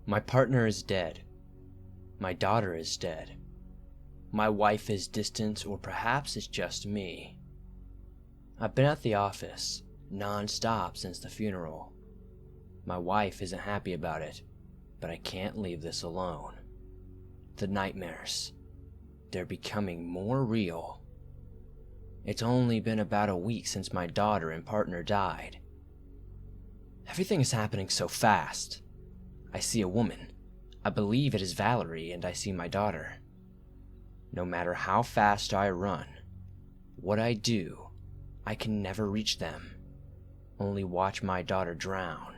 My partner is dead. My daughter is dead. My wife is distant, or perhaps it's just me. I've been at the office, non-stop since the funeral. My wife isn't happy about it, but I can't leave this alone. The nightmares, they're becoming more real. It's only been about a week since my daughter and partner died. Everything is happening so fast. I see a woman. I believe it is Valerie, and I see my daughter. No matter how fast I run, what I do, I can never reach them. Only watch my daughter drown,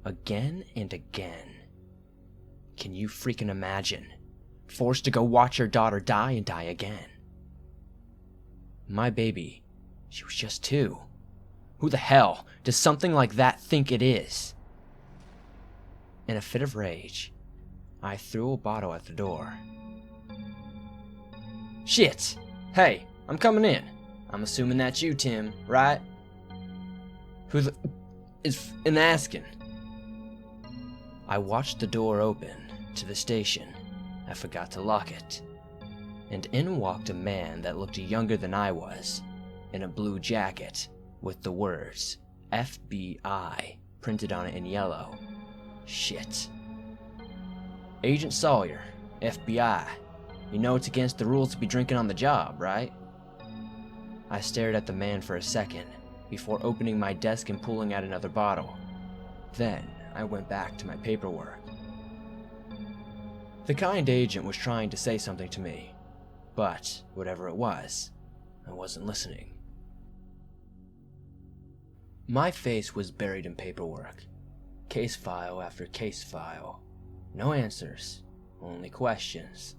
again and again. Can you freaking imagine? Forced to go watch your daughter die and die again. My baby, she was just 2. Who the hell does something like that think it is? In a fit of rage, I threw a bottle at the door. Shit! Hey, I'm coming in. I'm assuming that's you, Tim, right? Who the is in asking? I watched the door open to the station. I forgot to lock it. And in walked a man that looked younger than I was, in a blue jacket with the words FBI printed on it in yellow. Shit. Agent Sawyer, FBI. You know it's against the rules to be drinking on the job, right? I stared at the man for a second before opening my desk and pulling out another bottle. Then I went back to my paperwork. The kind agent was trying to say something to me, but whatever it was, I wasn't listening. My face was buried in paperwork. Case file after case file. No answers, only questions.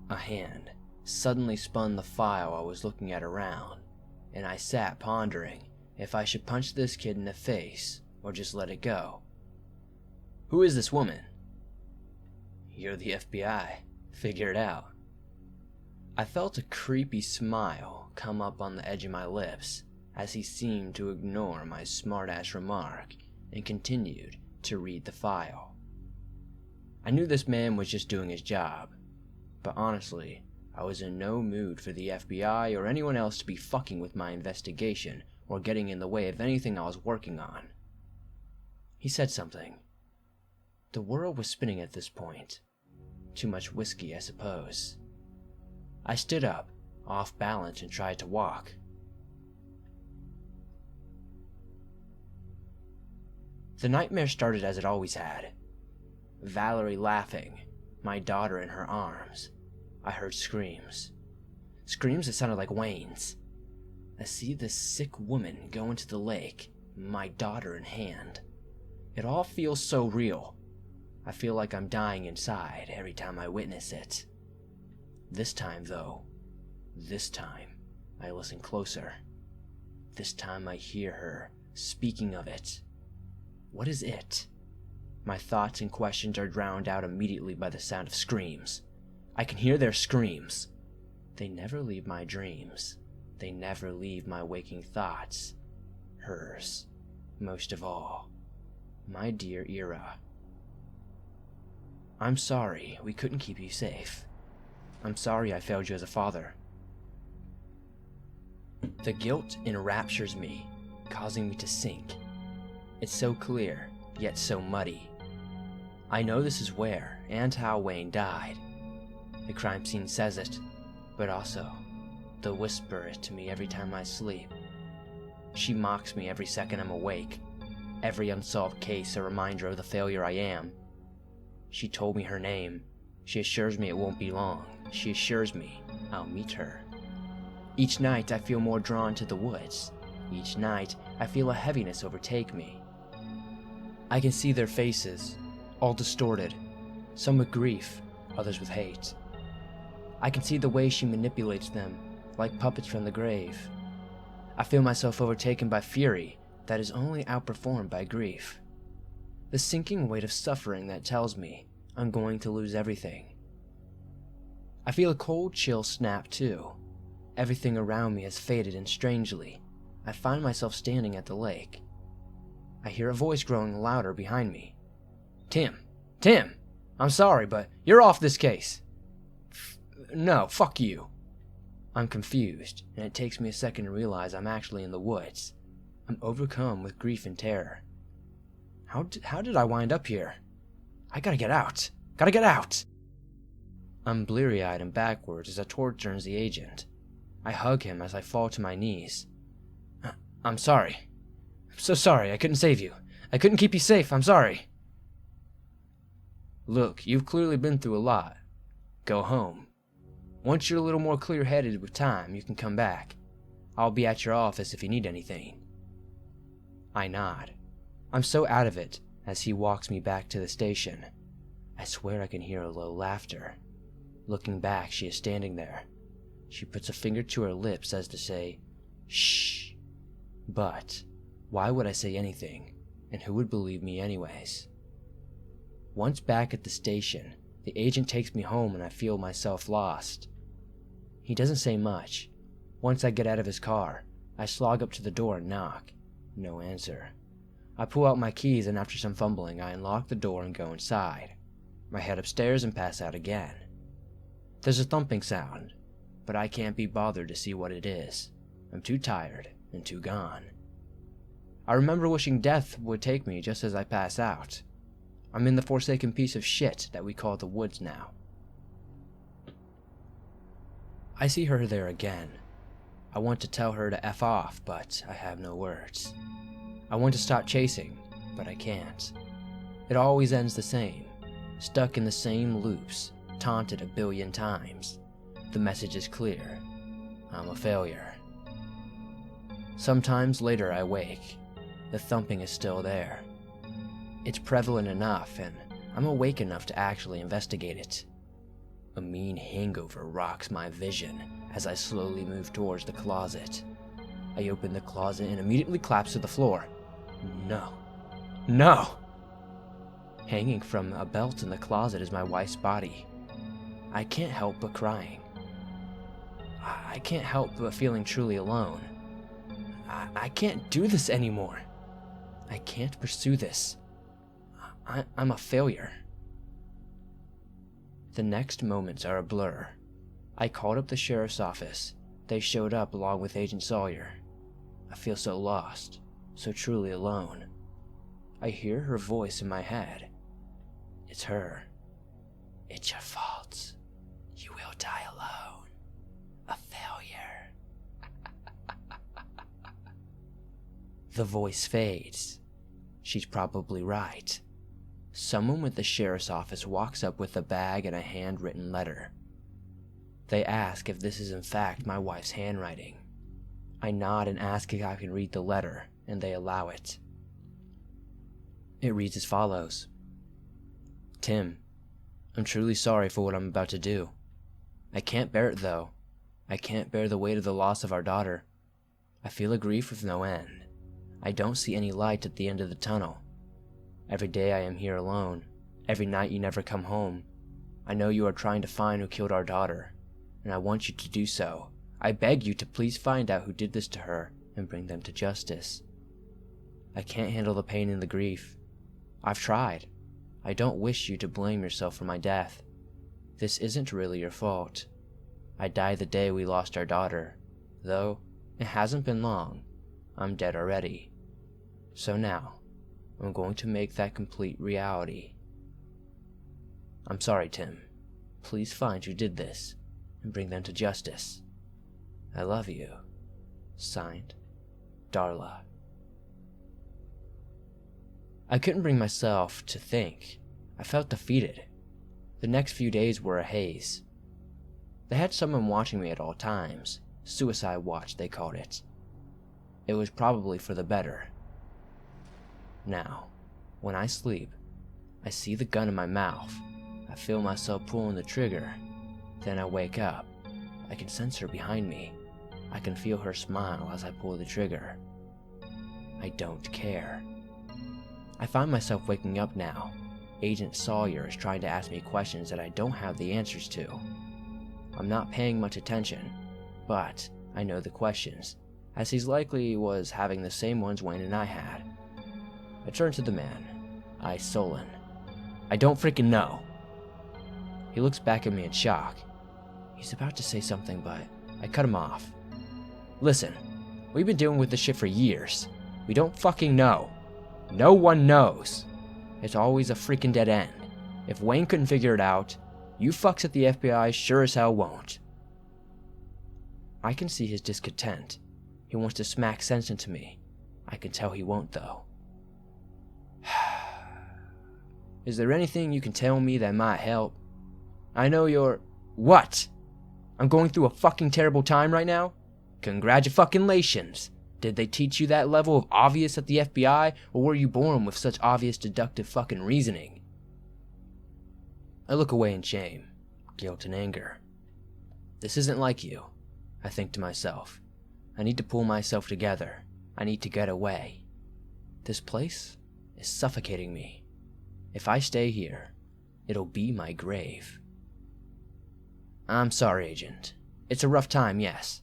A hand suddenly spun the file I was looking at around, and I sat pondering if I should punch this kid in the face or just let it go. Who is this woman? You're the FBI. Figure it out. I felt a creepy smile come up on the edge of my lips as he seemed to ignore my smart-ass remark and continued to read the file. I knew this man was just doing his job, but honestly, I was in no mood for the FBI or anyone else to be fucking with my investigation or getting in the way of anything I was working on. He said something. The world was spinning at this point. Too much whiskey, I suppose. I stood up, off balance, and tried to walk. The nightmare started as it always had. Valerie laughing, my daughter in her arms. I heard screams. Screams that sounded like Wayne's. I see this sick woman go into the lake, my daughter in hand. It all feels so real. I feel like I'm dying inside every time I witness it. This time, though, I listen closer. This time I hear her speaking of it. What is it? My thoughts and questions are drowned out immediately by the sound of screams. I can hear their screams. They never leave my dreams. They never leave my waking thoughts. Hers, most of all. My dear Ira. I'm sorry we couldn't keep you safe. I'm sorry I failed you as a father. The guilt enraptures me, causing me to sink. It's so clear, yet so muddy. I know this is where and how Wayne died. The crime scene says it, but also, they'll whisper it to me every time I sleep. She mocks me every second I'm awake. Every unsolved case a reminder of the failure I am. She told me her name. She assures me it won't be long. She assures me I'll meet her. Each night I feel more drawn to the woods. Each night I feel a heaviness overtake me. I can see their faces, all distorted, some with grief, others with hate. I can see the way she manipulates them, like puppets from the grave. I feel myself overtaken by fury that is only outperformed by grief. The sinking weight of suffering that tells me I'm going to lose everything. I feel a cold chill snap too. Everything around me has faded, and strangely, I find myself standing at the lake. I hear a voice growing louder behind me. Tim, Tim, I'm sorry, but you're off this case. No, fuck you. I'm confused, and it takes me a second to realize I'm actually in the woods. I'm overcome with grief and terror. How did I wind up here? I gotta get out. Gotta get out! I'm bleary-eyed and backwards as a torch turns the agent. I hug him as I fall to my knees. I'm sorry. I'm so sorry. I couldn't save you. I couldn't keep you safe. I'm sorry. Look, you've clearly been through a lot. Go home. Once you're a little more clear-headed with time, you can come back. I'll be at your office if you need anything. I nod. I'm so out of it as he walks me back to the station. I swear I can hear a low laughter. Looking back, she is standing there. She puts a finger to her lips as to say, shh. But why would I say anything, and who would believe me anyways? Once back at the station, the agent takes me home and I feel myself lost. He doesn't say much. Once I get out of his car, I slog up to the door and knock. No answer. I pull out my keys and after some fumbling, I unlock the door and go inside. I head upstairs and pass out again. There's a thumping sound, but I can't be bothered to see what it is. I'm too tired and too gone. I remember wishing death would take me just as I pass out. I'm in the forsaken piece of shit that we call the woods now. I see her there again. I want to tell her to F off, but I have no words. I want to stop chasing, but I can't. It always ends the same, stuck in the same loops, taunted a billion times. The message is clear. I'm a failure. Sometimes later I wake. The thumping is still there. It's prevalent enough, and I'm awake enough to actually investigate it. A mean hangover rocks my vision as I slowly move towards the closet. I open the closet and immediately collapse to the floor. No. No! Hanging from a belt in the closet is my wife's body. I can't help but crying. I can't help but feeling truly alone. I can't do this anymore. I can't pursue this. I'm a failure. The next moments are a blur. I called up the sheriff's office. They showed up along with Agent Sawyer. I feel so lost, so truly alone. I hear her voice in my head. It's her. It's your fault. You will die alone. A failure. The voice fades. She's probably right. Someone with the sheriff's office walks up with a bag and a handwritten letter. They ask if this is in fact my wife's handwriting. I nod and ask if I can read the letter, and they allow it. It reads as follows. Tim, I'm truly sorry for what I'm about to do. I can't bear it though. I can't bear the weight of the loss of our daughter. I feel a grief with no end. I don't see any light at the end of the tunnel. Every day I am here alone. Every night you never come home. I know you are trying to find who killed our daughter, and I want you to do so. I beg you to please find out who did this to her and bring them to justice. I can't handle the pain and the grief. I've tried. I don't wish you to blame yourself for my death. This isn't really your fault. I died the day we lost our daughter, though it hasn't been long. I'm dead already. So now, I'm going to make that complete reality. I'm sorry, Tim. Please find who did this and bring them to justice. I love you. Signed, Darla. I couldn't bring myself to think. I felt defeated. The next few days were a haze. They had someone watching me at all times. Suicide watch, they called it. It was probably for the better. Now, when I sleep, I see the gun in my mouth. I feel myself pulling the trigger. Then I wake up. I can sense her behind me. I can feel her smile as I pull the trigger. I don't care. I find myself waking up now. Agent Sawyer is trying to ask me questions that I don't have the answers to. I'm not paying much attention, but I know the questions, as he's likely was having the same ones Wayne and I had. I turn to the man, eyes sullen. I don't freaking know. He looks back at me in shock. He's about to say something, but I cut him off. Listen, we've been dealing with this shit for years. We don't fucking know. No one knows. It's always a freaking dead end. If Wayne couldn't figure it out, you fucks at the FBI sure as hell won't. I can see his discontent. He wants to smack sense into me. I can tell he won't, though. Is there anything you can tell me that might help? I know you're... What? I'm going through a fucking terrible time right now? Congratulations. Did they teach you that level of obvious at the FBI, or were you born with such obvious deductive fucking reasoning? I look away in shame, guilt, and anger. This isn't like you, I think to myself. I need to pull myself together. I need to get away. This place is suffocating me. If I stay here, it'll be my grave. I'm sorry, Agent. It's a rough time, yes.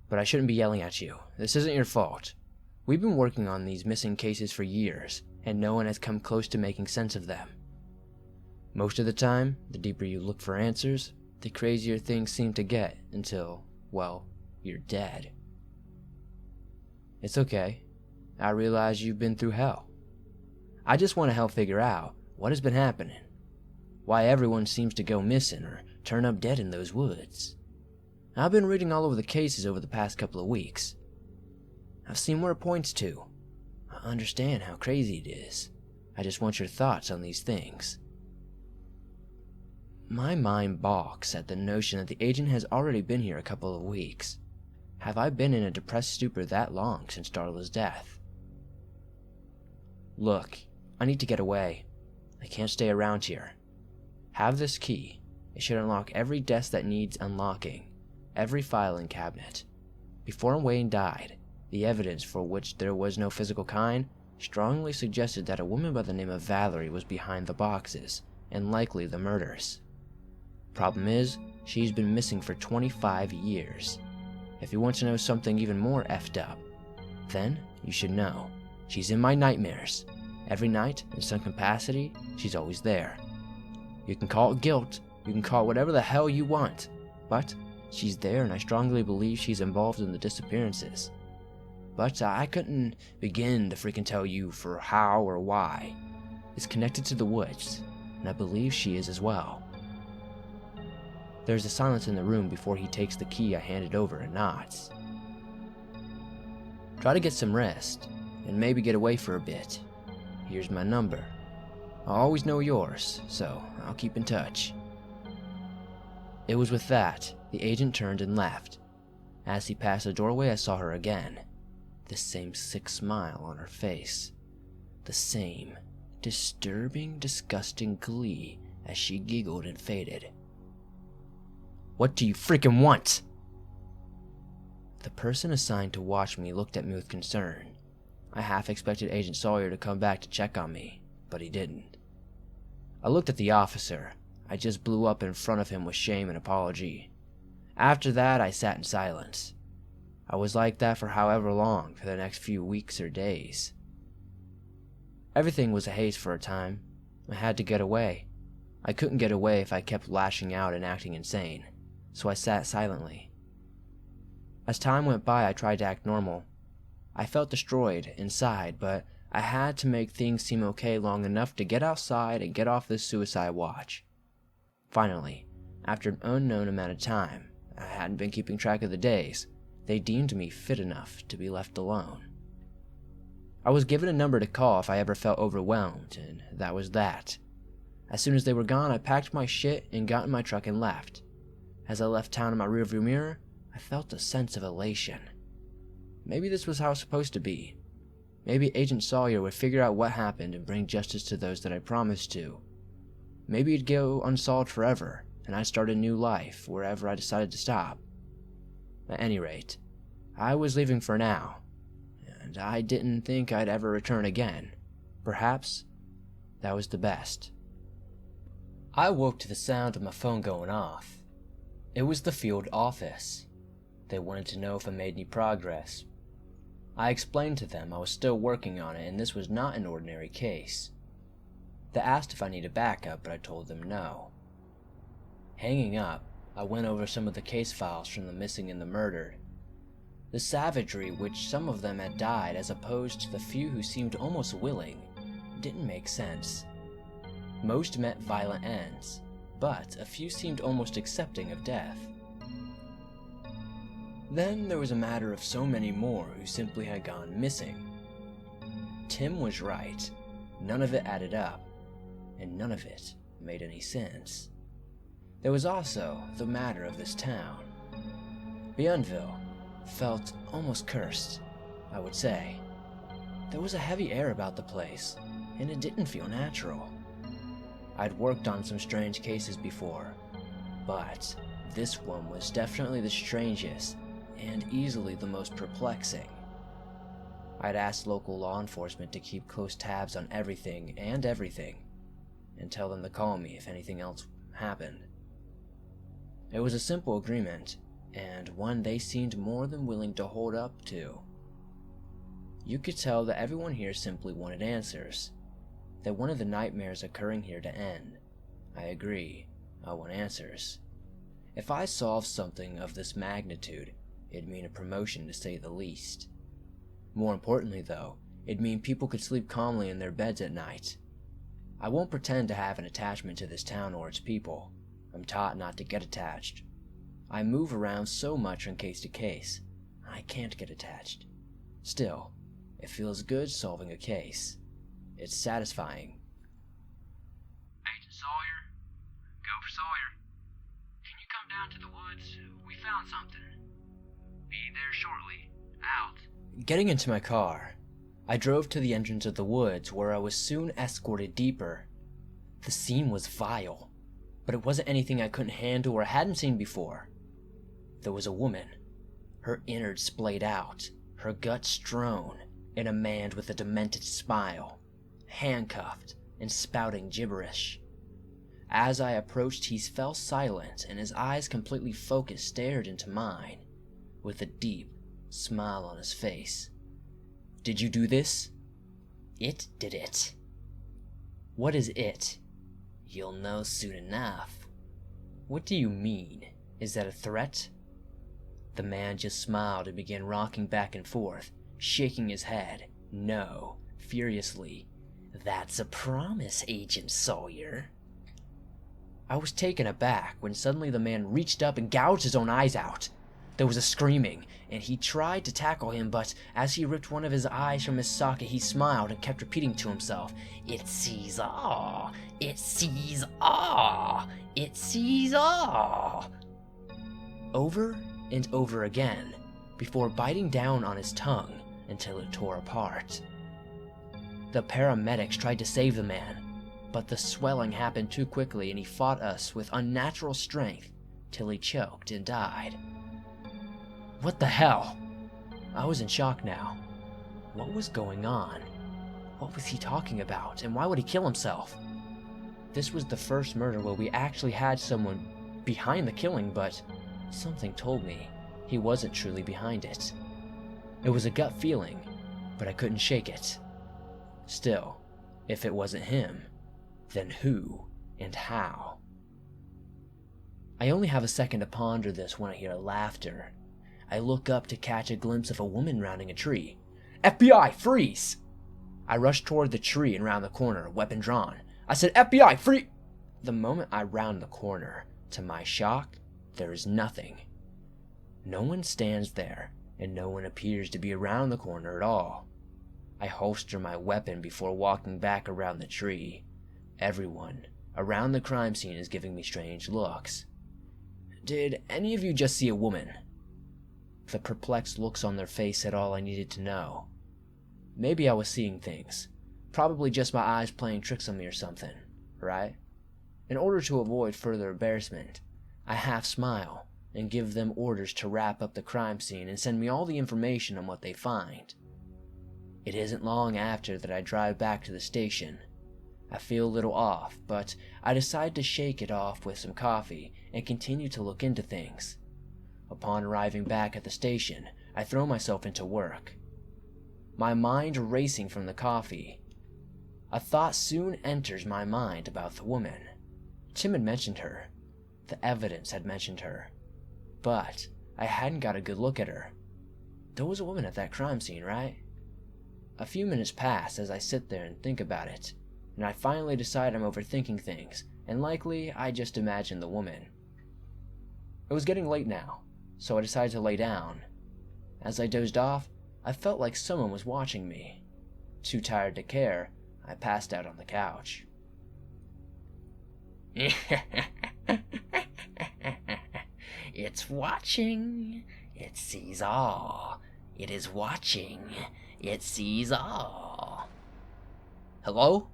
But I shouldn't be yelling at you. This isn't your fault. We've been working on these missing cases for years, and no one has come close to making sense of them. Most of the time, the deeper you look for answers, the crazier things seem to get until, well, you're dead. It's okay. I realize you've been through hell. I just want to help figure out what has been happening. Why everyone seems to go missing or turn up dead in those woods. I've been reading all over the cases over the past couple of weeks. I've seen where it points to. I understand how crazy it is. I just want your thoughts on these things. My mind balks at the notion that the agent has already been here a couple of weeks. Have I been in a depressed stupor that long since Darla's death? Look, I need to get away. I can't stay around here. Have this key. It should unlock every desk that needs unlocking, every filing cabinet. Before Wayne died, the evidence for which there was no physical kind strongly suggested that a woman by the name of Valerie was behind the boxes, and likely the murders. Problem is, she's been missing for 25 years. If you want to know something even more effed up, then you should know. She's in my nightmares. Every night, in some capacity, she's always there. You can call it guilt, you can call it whatever the hell you want, but she's there, and I strongly believe she's involved in the disappearances. But I couldn't begin to freaking tell you for how or why. It's connected to the woods, and I believe she is as well. There's a silence in the room before he takes the key I handed over and nods. Try to get some rest, and maybe get away for a bit. Here's my number. I'll always know yours, so I'll keep in touch. It was with that, the agent turned and left. As he passed the doorway, I saw her again. The same sick smile on her face. The same disturbing, disgusting glee as she giggled and faded. What do you freaking want? The person assigned to watch me looked at me with concern. I half expected Agent Sawyer to come back to check on me, but he didn't. I looked at the officer. I just blew up in front of him with shame and apology. After that, I sat in silence. I was like that for however long, for the next few weeks or days. Everything was a haze for a time. I had to get away. I couldn't get away if I kept lashing out and acting insane, so I sat silently. As time went by, I tried to act normal. I felt destroyed inside, but I had to make things seem okay long enough to get outside and get off this suicide watch. Finally, after an unknown amount of time, I hadn't been keeping track of the days, they deemed me fit enough to be left alone. I was given a number to call if I ever felt overwhelmed, and that was that. As soon as they were gone, I packed my shit and got in my truck and left. As I left town in my rearview mirror, I felt a sense of elation. Maybe this was how it was supposed to be. Maybe Agent Sawyer would figure out what happened and bring justice to those that I promised to. Maybe it'd go unsolved forever, and I'd start a new life wherever I decided to stop. At any rate, I was leaving for now, and I didn't think I'd ever return again. Perhaps that was the best. I woke to the sound of my phone going off. It was the field office. They wanted to know if I made any progress. I explained to them I was still working on it and this was not an ordinary case. They asked if I needed backup, but I told them no. Hanging up, I went over some of the case files from the missing and the murdered. The savagery which some of them had died as opposed to the few who seemed almost willing didn't make sense. Most met violent ends, but a few seemed almost accepting of death. Then there was a matter of so many more who simply had gone missing. Tim was right. None of it added up, and none of it made any sense. There was also the matter of this town. Bienville felt almost cursed, I would say. There was a heavy air about the place, and it didn't feel natural. I'd worked on some strange cases before, but this one was definitely the strangest and easily the most perplexing. I'd asked local law enforcement to keep close tabs on everything, and tell them to call me if anything else happened. It was a simple agreement, and one they seemed more than willing to hold up to. You could tell that everyone here simply wanted answers. They wanted the nightmares occurring here to end. I agree, I want answers. If I solved something of this magnitude, it'd mean a promotion to say the least. More importantly though, it'd mean people could sleep calmly in their beds at night. I won't pretend to have an attachment to this town or its people. I'm taught not to get attached. I move around so much from case to case, I can't get attached. Still, it feels good solving a case. It's satisfying. Agent Sawyer? Go for Sawyer. Can you come down to the woods? We found something. Be there shortly. Out. Getting into my car, I drove to the entrance of the woods where I was soon escorted deeper. The scene was vile, but it wasn't anything I couldn't handle or hadn't seen before. There was a woman, her innards splayed out, her guts strewn, and a man with a demented smile, handcuffed and spouting gibberish. As I approached, he fell silent and his eyes completely focused stared into mine, with a deep smile on his face. Did you do this? It did it. What is it? You'll know soon enough. What do you mean? Is that a threat? The man just smiled and began rocking back and forth, shaking his head. No, furiously. That's a promise, Agent Sawyer. I was taken aback when suddenly the man reached up and gouged his own eyes out. There was a screaming, and he tried to tackle him, but as he ripped one of his eyes from his socket, he smiled and kept repeating to himself, "It sees all! It sees all! It sees all!" Over and over again, before biting down on his tongue until it tore apart. The paramedics tried to save the man, but the swelling happened too quickly and he fought us with unnatural strength till he choked and died. What the hell? I was in shock now. What was going on? What was he talking about, and why would he kill himself? This was the first murder where we actually had someone behind the killing, but something told me he wasn't truly behind it. It was a gut feeling, but I couldn't shake it. Still, if it wasn't him, then who and how? I only have a second to ponder this when I hear laughter. I look up to catch a glimpse of a woman rounding a tree. FBI, freeze! I rush toward the tree and round the corner, weapon drawn. I said, FBI, freeze! The moment I round the corner, to my shock, there is nothing. No one stands there, and no one appears to be around the corner at all. I holster my weapon before walking back around the tree. Everyone around the crime scene is giving me strange looks. Did any of you just see a woman? The perplexed looks on their face said all I needed to know. Maybe I was seeing things. Probably just my eyes playing tricks on me or something, right? In order to avoid further embarrassment, I half smile and give them orders to wrap up the crime scene and send me all the information on what they find. It isn't long after that I drive back to the station. I feel a little off, but I decide to shake it off with some coffee and continue to look into things. Upon arriving back at the station, I throw myself into work. My mind racing from the coffee. A thought soon enters my mind about the woman. Tim had mentioned her. The evidence had mentioned her. But I hadn't got a good look at her. There was a woman at that crime scene, right? A few minutes pass as I sit there and think about it, and I finally decide I'm overthinking things, and likely I just imagined the woman. It was getting late now, so I decided to lay down. As I dozed off, I felt like someone was watching me. Too tired to care, I passed out on the couch. It's watching. It sees all. It is watching. It sees all. Hello?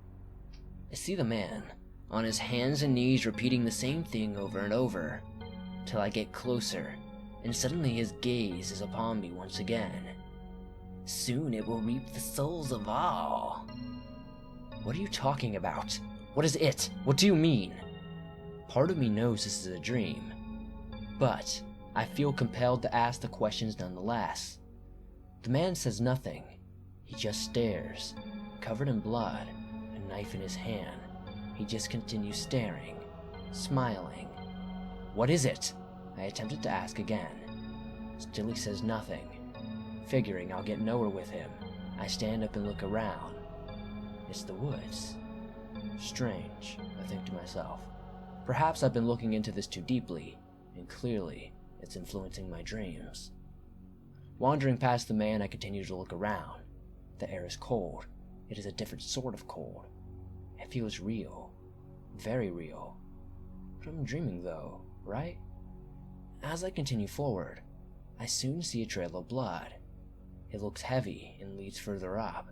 I see the man, on his hands and knees repeating the same thing over and over, till I get closer, and suddenly his gaze is upon me once again. Soon it will reap the souls of all. What are you talking about? What is it? What do you mean? Part of me knows this is a dream, but I feel compelled to ask the questions nonetheless. The man says nothing. He just stares, covered in blood, a knife in his hand. He just continues staring, smiling. What is it? I attempted to ask again. Still he says nothing. Figuring I'll get nowhere with him, I stand up and look around. It's the woods. Strange, I think to myself. Perhaps I've been looking into this too deeply, and clearly it's influencing my dreams. Wandering past the man, I continue to look around. The air is cold. It is a different sort of cold. It feels real. Very real. But I'm dreaming though, right? As I continue forward, I soon see a trail of blood. It looks heavy and leads further up.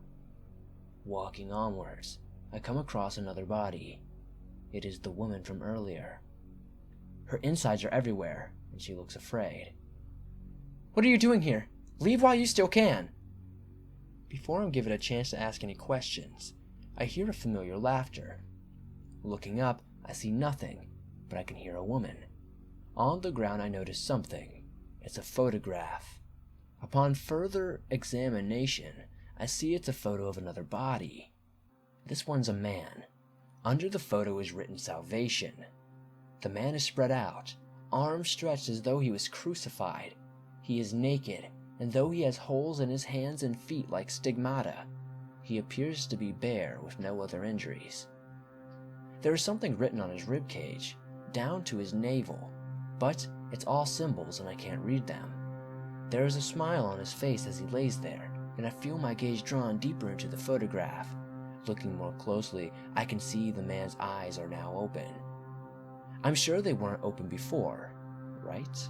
Walking onwards, I come across another body. It is the woman from earlier. Her insides are everywhere, and she looks afraid. What are you doing here? Leave while you still can. Before I'm given a chance to ask any questions, I hear a familiar laughter. Looking up, I see nothing, but I can hear a woman. On the ground I notice something. It's a photograph. Upon further examination, I see it's a photo of another body. This one's a man. Under the photo is written salvation. The man is spread out, arms stretched as though he was crucified. He is naked, and though he has holes in his hands and feet like stigmata, he appears to be bare with no other injuries. There is something written on his ribcage, down to his navel, but it's all symbols and I can't read them. There is a smile on his face as he lays there, and I feel my gaze drawn deeper into the photograph. Looking more closely, I can see the man's eyes are now open. I'm sure they weren't open before, right?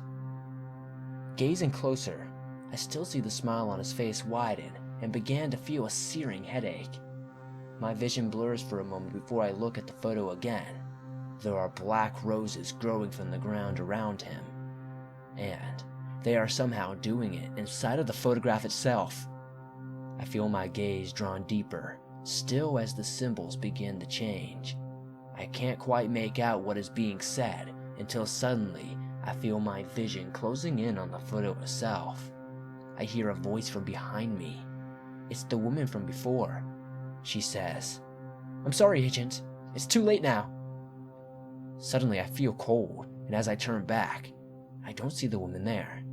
Gazing closer, I still see the smile on his face widen and began to feel a searing headache. My vision blurs for a moment before I look at the photo again. There are black roses growing from the ground around him, and they are somehow doing it inside of the photograph itself. I feel my gaze drawn deeper, still as the symbols begin to change. I can't quite make out what is being said until suddenly I feel my vision closing in on the photo itself. I hear a voice from behind me. It's the woman from before. She says, "I'm sorry, Agent. It's too late now." Suddenly I feel cold, and as I turn back, I don't see the woman there.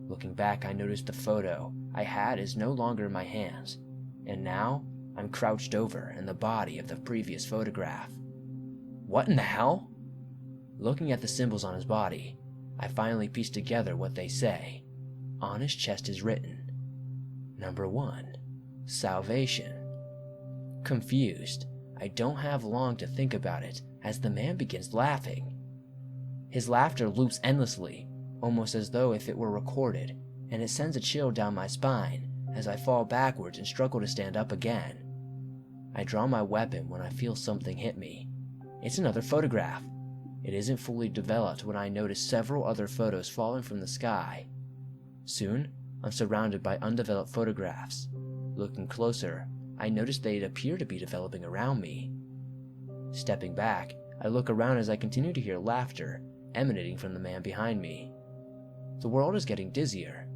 Looking back, I notice the photo I had is no longer in my hands, and now I'm crouched over in the body of the previous photograph. What in the hell? Looking at the symbols on his body, I finally piece together what they say. On his chest is written, Number 1, Salvation. Confused, I don't have long to think about it as the man begins laughing. His laughter loops endlessly, almost as though if it were recorded, and it sends a chill down my spine as I fall backwards and struggle to stand up again. I draw my weapon when I feel something hit me. It's another photograph. It isn't fully developed when I notice several other photos falling from the sky. Soon, I'm surrounded by undeveloped photographs. Looking closer, I notice they appear to be developing around me. Stepping back, I look around as I continue to hear laughter emanating from the man behind me. The world is getting dizzier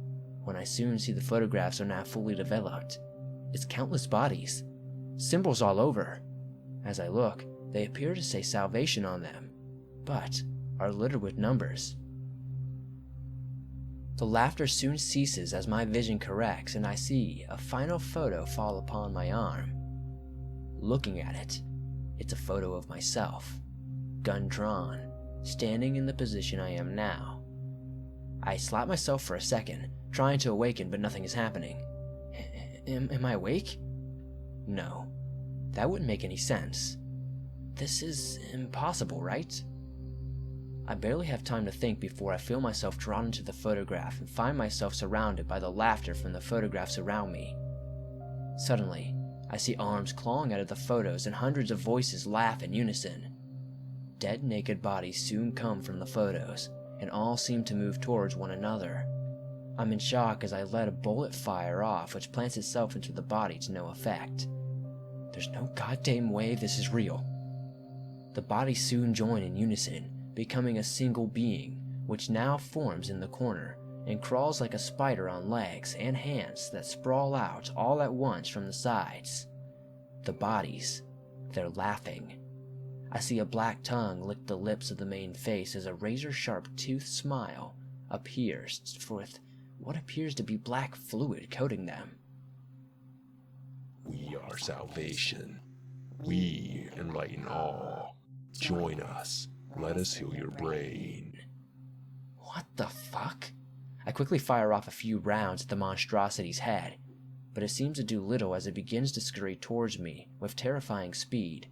when I soon see the photographs are now fully developed. It's countless bodies. Symbols all over. As I look, they appear to say salvation on them, but are littered with numbers. The laughter soon ceases as my vision corrects and I see a final photo fall upon my arm. Looking at it, it's a photo of myself, gun drawn, standing in the position I am now. I slap myself for a second, trying to awaken, but nothing is happening. Am I awake? No, that wouldn't make any sense. This is impossible, right? I barely have time to think before I feel myself drawn into the photograph and find myself surrounded by the laughter from the photographs around me. Suddenly, I see arms clawing out of the photos and hundreds of voices laugh in unison. Dead, naked bodies soon come from the photos, and all seem to move towards one another. I'm in shock as I let a bullet fire off, which plants itself into the body to no effect. There's no goddamn way this is real. The bodies soon join in unison, becoming a single being, which now forms in the corner and crawls like a spider on legs and hands that sprawl out all at once from the sides. The bodies, they're laughing. I see a black tongue lick the lips of the main face as a razor-sharp toothed smile appears with what appears to be black fluid coating them. We are salvation. We enlighten all. Join us. Let us heal your brain. What the fuck? I quickly fire off a few rounds at the monstrosity's head, but it seems to do little as it begins to scurry towards me with terrifying speed.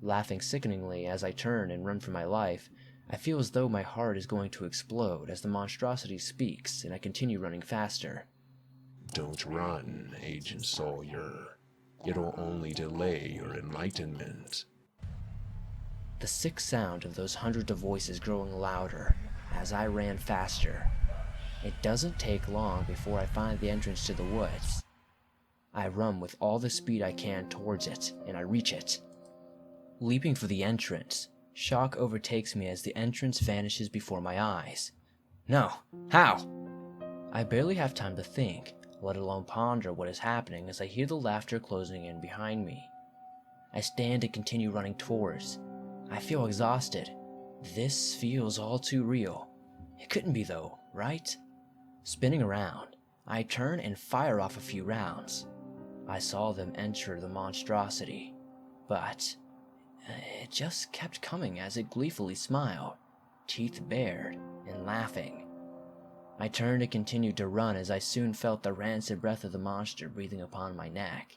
Laughing sickeningly as I turn and run for my life, I feel as though my heart is going to explode as the monstrosity speaks and I continue running faster. Don't run, Agent Sawyer. It'll only delay your enlightenment. The sick sound of those hundreds of voices growing louder as I ran faster. It doesn't take long before I find the entrance to the woods. I run with all the speed I can towards it, and I reach it. Leaping for the entrance, shock overtakes me as the entrance vanishes before my eyes. No, how? I barely have time to think, let alone ponder what is happening as I hear the laughter closing in behind me. I stand and continue running towards. I feel exhausted. This feels all too real. It couldn't be though, right? Spinning around, I turn and fire off a few rounds. I saw them enter the monstrosity, but it just kept coming as it gleefully smiled, teeth bared and laughing. I turned and continued to run as I soon felt the rancid breath of the monster breathing upon my neck.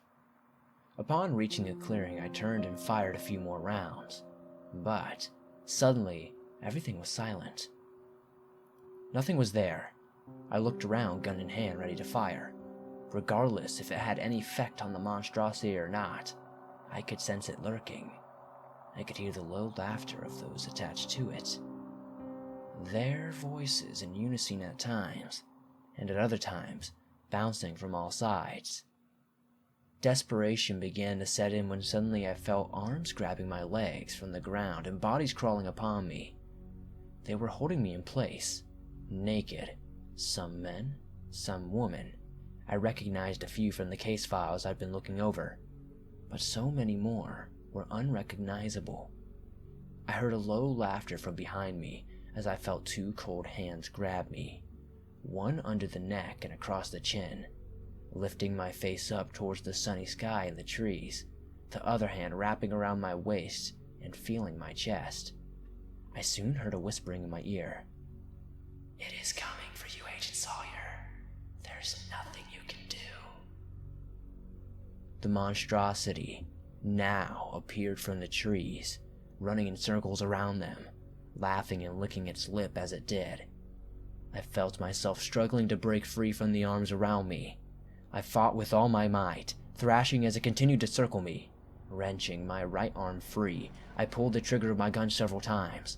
Upon reaching a clearing, I turned and fired a few more rounds, but suddenly everything was silent. Nothing was there. I looked around, gun in hand, ready to fire. Regardless if it had any effect on the monstrosity or not, I could sense it lurking. I could hear the low laughter of those attached to it. Their voices in unison at times, and at other times, bouncing from all sides. Desperation began to set in when suddenly I felt arms grabbing my legs from the ground and bodies crawling upon me. They were holding me in place, naked, some men, some women. I recognized a few from the case files I'd been looking over, but so many more were unrecognizable. I heard a low laughter from behind me as I felt two cold hands grab me, one under the neck and across the chin, lifting my face up towards the sunny sky and the trees, the other hand wrapping around my waist and feeling my chest. I soon heard a whispering in my ear. "It is coming for you, Agent Sawyer. There's nothing you can do." The monstrosity now appeared from the trees, running in circles around them, laughing and licking its lip as it did. I felt myself struggling to break free from the arms around me. I fought with all my might, thrashing as it continued to circle me. Wrenching my right arm free, I pulled the trigger of my gun several times.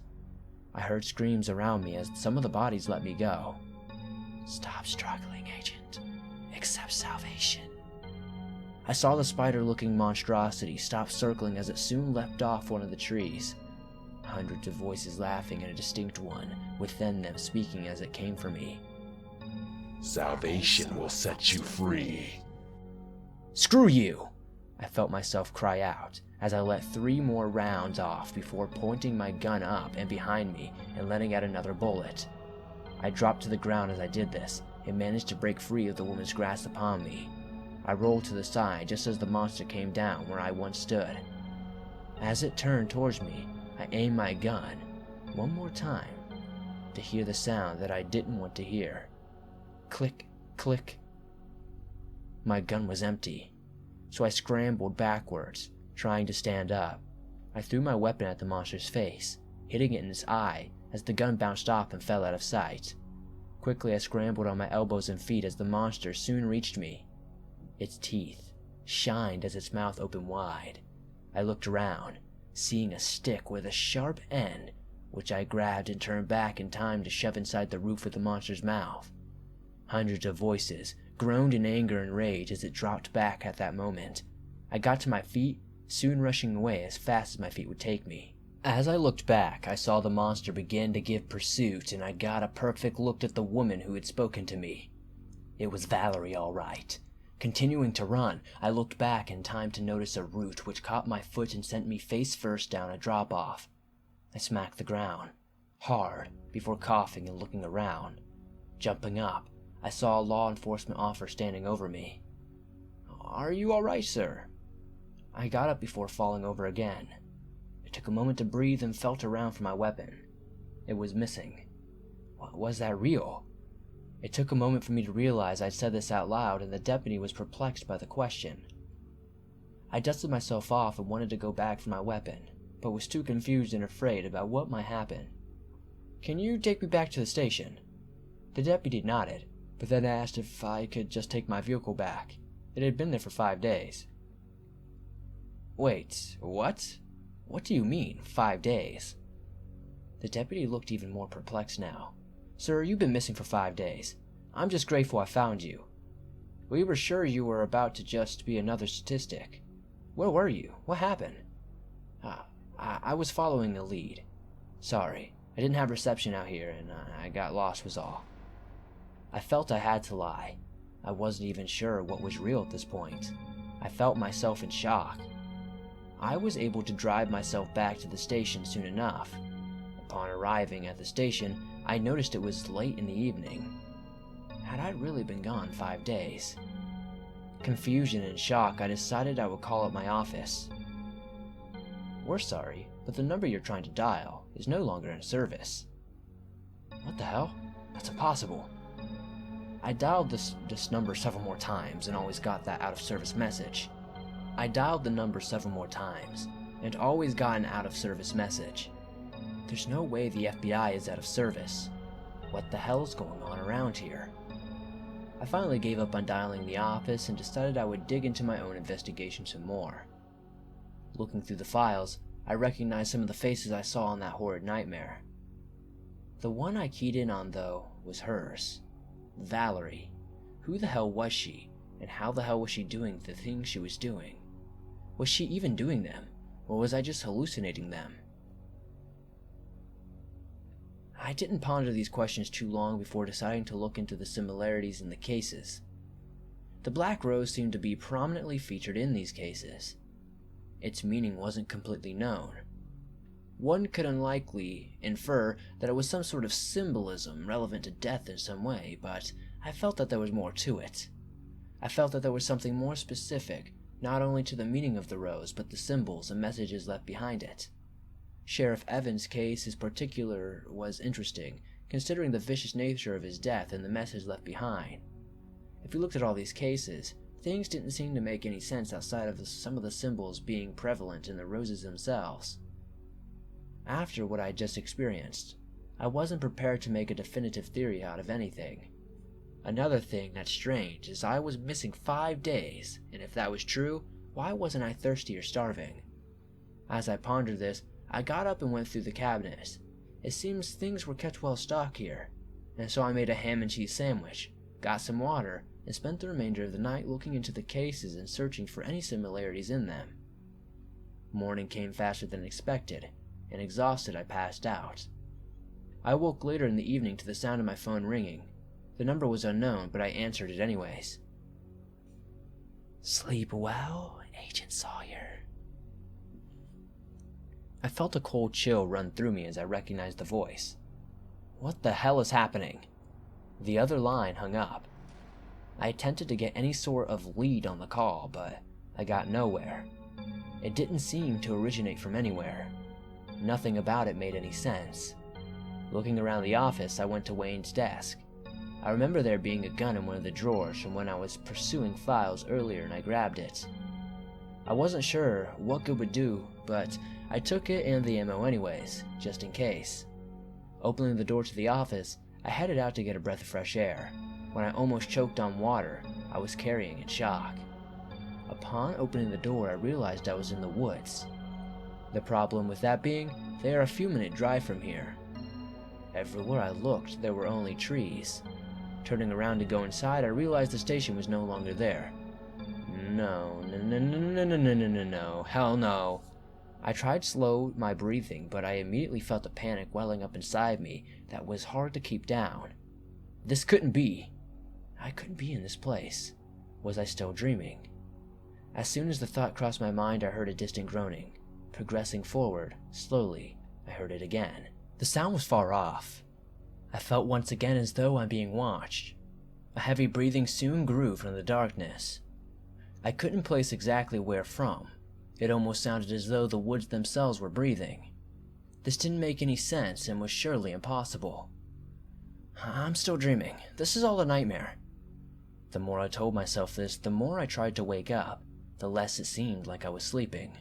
I heard screams around me as some of the bodies let me go. "Stop struggling, Agent. Accept salvation." I saw the spider-looking monstrosity stop circling as it soon leapt off one of the trees. Hundreds of voices laughing and a distinct one within them speaking as it came for me. Salvation will set you free. "Screw you!" I felt myself cry out as I let 3 more rounds off before pointing my gun up and behind me and letting out another bullet. I dropped to the ground as I did this and managed to break free of the woman's grasp upon me. I rolled to the side just as the monster came down where I once stood. As it turned towards me, I aimed my gun one more time to hear the sound that I didn't want to hear. Click, click. My gun was empty, so I scrambled backwards, trying to stand up. I threw my weapon at the monster's face, hitting it in its eye as the gun bounced off and fell out of sight. Quickly I scrambled on my elbows and feet as the monster soon reached me. Its teeth shined as its mouth opened wide. I looked around, seeing a stick with a sharp end, which I grabbed and turned back in time to shove inside the roof of the monster's mouth. Hundreds of voices groaned in anger and rage as it dropped back at that moment. I got to my feet, soon rushing away as fast as my feet would take me. As I looked back, I saw the monster begin to give pursuit, and I got a perfect look at the woman who had spoken to me. It was Valerie, all right. Continuing to run, I looked back in time to notice a root which caught my foot and sent me face first down a drop-off. I smacked the ground, hard, before coughing and looking around. Jumping up, I saw a law enforcement officer standing over me. "Are you all right, sir?" I got up before falling over again. I took a moment to breathe and felt around for my weapon. It was missing. Was that real? It took a moment for me to realize I'd said this out loud, and the deputy was perplexed by the question. I dusted myself off and wanted to go back for my weapon, but was too confused and afraid about what might happen. "Can you take me back to the station?" The deputy nodded, but then asked if I could just take my vehicle back. It had been there for 5 days. "Wait, what? What do you mean, 5 days?" The deputy looked even more perplexed now. "Sir, you've been missing for 5 days. I'm just grateful I found you. We were sure you were about to just be another statistic. Where were you? What happened?" I was following a lead. Sorry, I didn't have reception out here and I got lost was all." I felt I had to lie. I wasn't even sure what was real at this point. I felt myself in shock. I was able to drive myself back to the station soon enough. Upon arriving at the station, I noticed it was late in the evening. Had I really been gone 5 days? Confusion and shock, I decided I would call up my office. "We're sorry, but the number you're trying to dial is no longer in service." "What the hell? That's impossible." I dialed this number several more times and always got that out-of-service message. I dialed the number several more times and always got an out-of-service message. There's no way the FBI is out of service. What the hell is going on around here? I finally gave up on dialing the office and decided I would dig into my own investigation some more. Looking through the files, I recognized some of the faces I saw in that horrid nightmare. The one I keyed in on, though, was hers. Valerie. Who the hell was she, and how the hell was she doing the things she was doing? Was she even doing them, or was I just hallucinating them? I didn't ponder these questions too long before deciding to look into the similarities in the cases. The Black Rose seemed to be prominently featured in these cases. Its meaning wasn't completely known. One could unlikely infer that it was some sort of symbolism relevant to death in some way, but I felt that there was more to it. I felt that there was something more specific, not only to the meaning of the rose, but the symbols and messages left behind it. Sheriff Evans' case in particular was interesting, considering the vicious nature of his death and the message left behind. If we looked at all these cases, things didn't seem to make any sense outside of some of the symbols being prevalent in the roses themselves. After what I had just experienced, I wasn't prepared to make a definitive theory out of anything. Another thing that's strange is I was missing 5 days, and if that was true, why wasn't I thirsty or starving? As I pondered this, I got up and went through the cabinets. It seems things were kept well stocked here, and so I made a ham and cheese sandwich, got some water, and spent the remainder of the night looking into the cases and searching for any similarities in them. Morning came faster than expected, and exhausted I passed out. I woke later in the evening to the sound of my phone ringing. The number was unknown, but I answered it anyways. Sleep well Agent Sawyer. I felt a cold chill run through me as I recognized the voice. What the hell is happening? The other line hung up. I attempted to get any sort of lead on the call, but I got nowhere. It didn't seem to originate from anywhere. Nothing about it made any sense. Looking around the office, I went to Wayne's desk. I remember there being a gun in one of the drawers from when I was pursuing files earlier, and I grabbed it. I wasn't sure what good would do, but I took it and the ammo anyways, just in case. Opening the door to the office, I headed out to get a breath of fresh air. When I almost choked on water I was carrying in shock. Upon opening the door, I realized I was in the woods. The problem with that being, they are a few-minute drive from here. Everywhere I looked, there were only trees. Turning around to go inside, I realized the station was no longer there. No, hell no. I tried to slow my breathing, but I immediately felt a panic welling up inside me that was hard to keep down. This couldn't be. I couldn't be in this place. Was I still dreaming? As soon as the thought crossed my mind, I heard a distant groaning. Progressing forward, slowly, I heard it again. The sound was far off. I felt once again as though I'm being watched. A heavy breathing soon grew from the darkness. I couldn't place exactly where from. It almost sounded as though the woods themselves were breathing. This didn't make any sense and was surely impossible. I'm still dreaming. This is all a nightmare. The more I told myself this, the more I tried to wake up, the less it seemed like I was sleeping.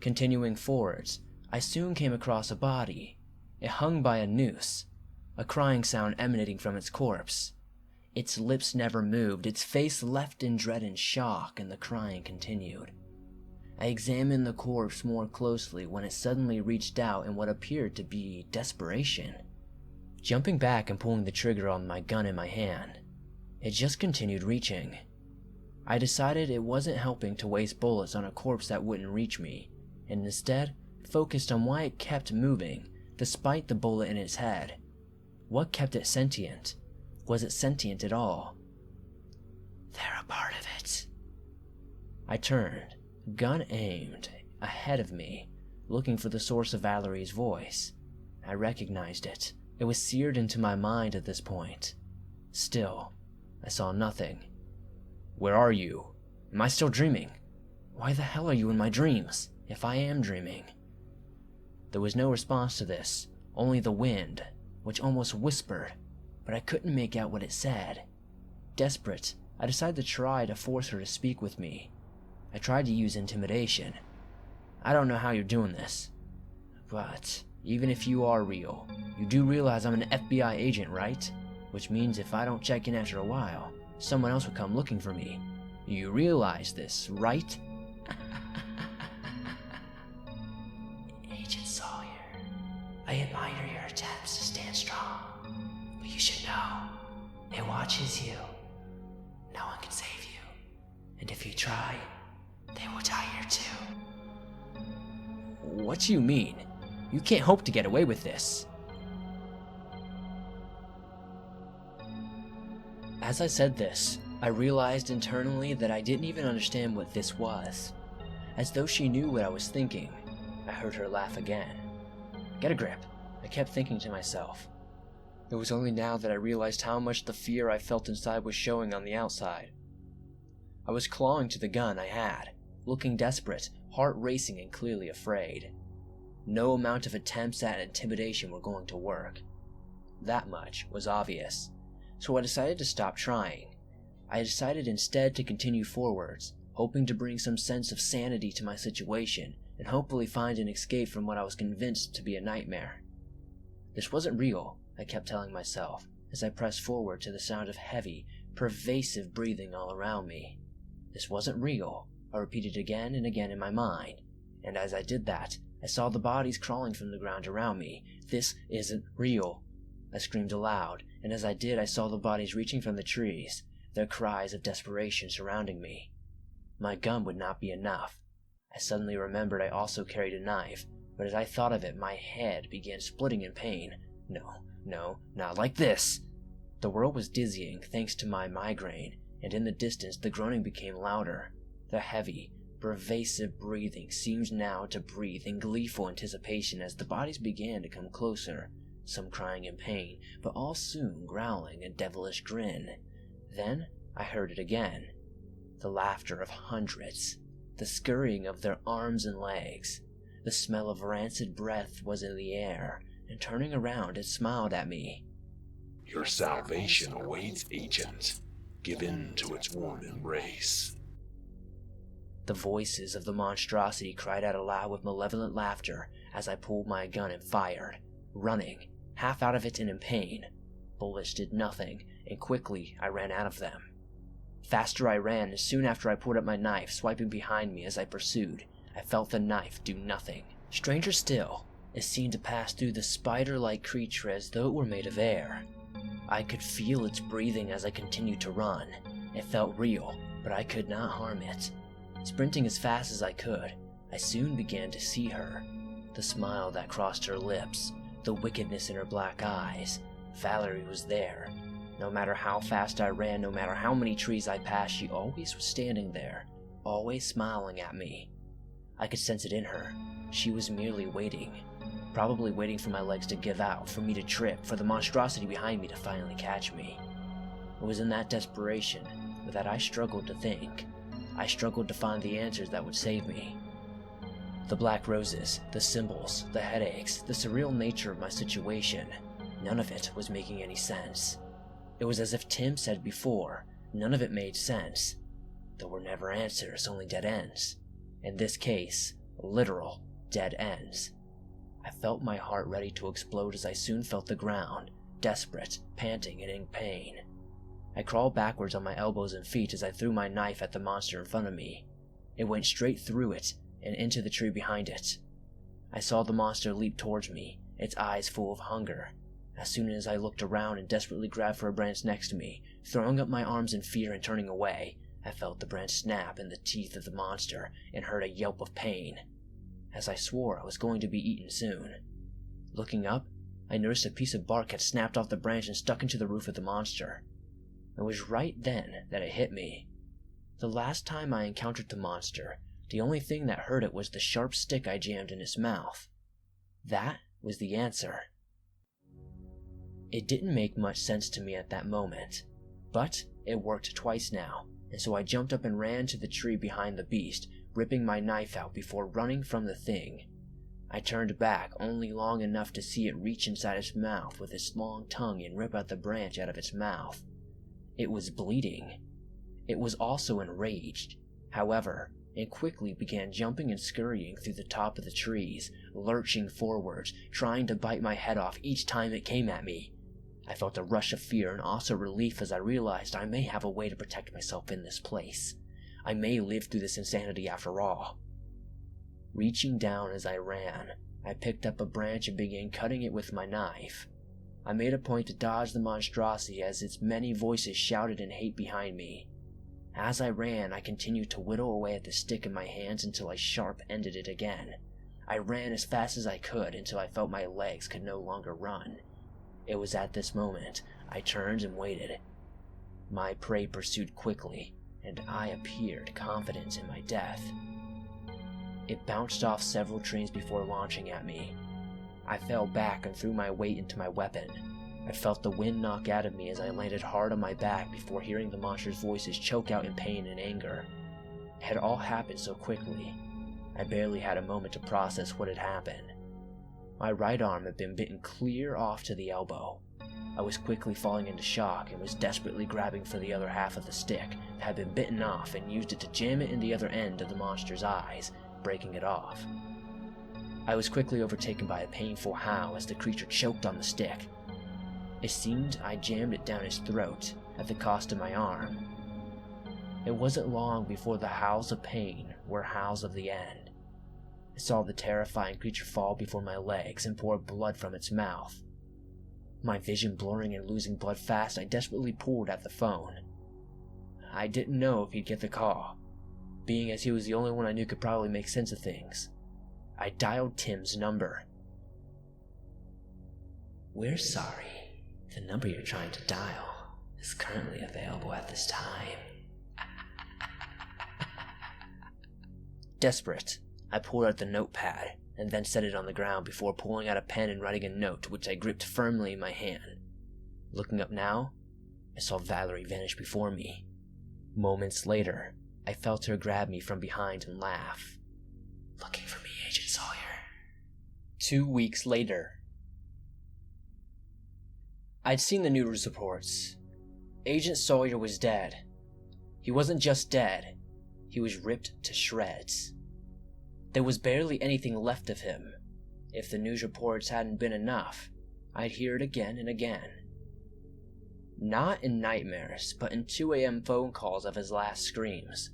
Continuing forwards, I soon came across a body. It hung by a noose, a crying sound emanating from its corpse. Its lips never moved, its face left in dread and shock, and the crying continued. I examined the corpse more closely when it suddenly reached out in what appeared to be desperation. Jumping back and pulling the trigger on my gun in my hand, it just continued reaching. I decided it wasn't helping to waste bullets on a corpse that wouldn't reach me, and instead focused on why it kept moving, despite the bullet in its head. What kept it sentient? Was it sentient at all? They're a part of it. I turned, gun aimed, ahead of me, looking for the source of Valerie's voice. I recognized it. It was seared into my mind at this point. Still, I saw nothing. Where are you? Am I still dreaming? Why the hell are you in my dreams, if I am dreaming? There was no response to this, only the wind, which almost whispered, but I couldn't make out what it said. Desperate, I decided to try to force her to speak with me. I tried to use intimidation. I don't know how you're doing this, but even if you are real, you do realize I'm an FBI agent, right? Which means if I don't check in after a while, someone else will come looking for me. You realize this, right? Agent Sawyer, I admire your attempts to stand strong, but you should know, it watches you. No one can save you, and if you try, they will die here too. What do you mean? You can't hope to get away with this. As I said this, I realized internally that I didn't even understand what this was. As though she knew what I was thinking, I heard her laugh again. Get a grip, I kept thinking to myself. It was only now that I realized how much the fear I felt inside was showing on the outside. I was clawing to the gun I had, looking desperate, heart racing and clearly afraid. No amount of attempts at intimidation were going to work. That much was obvious, so I decided to stop trying. I decided instead to continue forwards, hoping to bring some sense of sanity to my situation and hopefully find an escape from what I was convinced to be a nightmare. This wasn't real, I kept telling myself, as I pressed forward to the sound of heavy, pervasive breathing all around me. This wasn't real, I repeated again and again in my mind, and as I did that, I saw the bodies crawling from the ground around me. This isn't real. I screamed aloud, and as I did I saw the bodies reaching from the trees, their cries of desperation surrounding me. My gun would not be enough. I suddenly remembered I also carried a knife, but as I thought of it, my head began splitting in pain. No, not like this! The world was dizzying thanks to my migraine, and in the distance the groaning became louder. The heavy, pervasive breathing seemed now to breathe in gleeful anticipation as the bodies began to come closer, some crying in pain, but all soon growling a devilish grin. Then I heard it again. The laughter of hundreds, the scurrying of their arms and legs. The smell of rancid breath was in the air, and turning around it smiled at me. Your salvation awaits, agent. Give in to its warm embrace. The voices of the monstrosity cried out aloud with malevolent laughter as I pulled my gun and fired, running, half out of it and in pain. Bullets did nothing, and quickly I ran out of them. Faster I ran, and soon after I pulled up my knife, swiping behind me as I pursued. I felt the knife do nothing. Stranger still, it seemed to pass through the spider-like creature as though it were made of air. I could feel its breathing as I continued to run. It felt real, but I could not harm it. Sprinting as fast as I could, I soon began to see her. The smile that crossed her lips, the wickedness in her black eyes. Valerie was there. No matter how fast I ran, no matter how many trees I passed, she always was standing there, always smiling at me. I could sense it in her. She was merely waiting. Probably waiting for my legs to give out, for me to trip, for the monstrosity behind me to finally catch me. It was in that desperation that I struggled to think. I struggled to find the answers that would save me. The black roses, the symbols, the headaches, the surreal nature of my situation, none of it was making any sense. It was as if Tim said before, none of it made sense. There were never answers, only dead ends. In this case, literal dead ends. I felt my heart ready to explode as I soon felt the ground, desperate, panting, and in pain. I crawled backwards on my elbows and feet as I threw my knife at the monster in front of me. It went straight through it and into the tree behind it. I saw the monster leap towards me, its eyes full of hunger. As soon as I looked around and desperately grabbed for a branch next to me, throwing up my arms in fear and turning away, I felt the branch snap in the teeth of the monster and heard a yelp of pain. As I swore I was going to be eaten soon. Looking up, I noticed a piece of bark had snapped off the branch and stuck into the roof of the monster. It was right then that it hit me. The last time I encountered the monster, the only thing that hurt it was the sharp stick I jammed in its mouth. That was the answer. It didn't make much sense to me at that moment, but it worked twice now, and so I jumped up and ran to the tree behind the beast, ripping my knife out before running from the thing. I turned back only long enough to see it reach inside its mouth with its long tongue and rip out the branch out of its mouth. It was bleeding. It was also enraged, however, and quickly began jumping and scurrying through the top of the trees, lurching forwards, trying to bite my head off each time it came at me. I felt a rush of fear and also relief as I realized I may have a way to protect myself in this place. I may live through this insanity after all. Reaching down as I ran, I picked up a branch and began cutting it with my knife. I made a point to dodge the monstrosity as its many voices shouted in hate behind me. As I ran, I continued to whittle away at the stick in my hands until I sharp-ended it again. I ran as fast as I could until I felt my legs could no longer run. It was at this moment I turned and waited. My prey pursued quickly, and I appeared confident in my death. It bounced off several trees before launching at me. I fell back and threw my weight into my weapon. I felt the wind knock out of me as I landed hard on my back before hearing the monster's voices choke out in pain and anger. It had all happened so quickly. I barely had a moment to process what had happened. My right arm had been bitten clear off to the elbow. I was quickly falling into shock and was desperately grabbing for the other half of the stick that had been bitten off and used it to jam it in the other end of the monster's eyes, breaking it off. I was quickly overtaken by a painful howl as the creature choked on the stick. It seemed I jammed it down its throat at the cost of my arm. It wasn't long before the howls of pain were howls of the end. I saw the terrifying creature fall before my legs and pour blood from its mouth. My vision blurring and losing blood fast, I desperately pulled at the phone. I didn't know if he'd get the call, being as he was the only one I knew could probably make sense of things. I dialed Tim's number. We're sorry. The number you're trying to dial is currently available at this time. Desperate, I pulled out the notepad and then set it on the ground before pulling out a pen and writing a note which I gripped firmly in my hand. Looking up now, I saw Valerie vanish before me. Moments later, I felt her grab me from behind and laugh. Looking for me, Agent Sawyer. 2 weeks later. I'd seen the news reports. Agent Sawyer was dead. He wasn't just dead, he was ripped to shreds. There was barely anything left of him. If the news reports hadn't been enough, I'd hear it again and again. Not in nightmares, but in 2 a.m. phone calls of his last screams.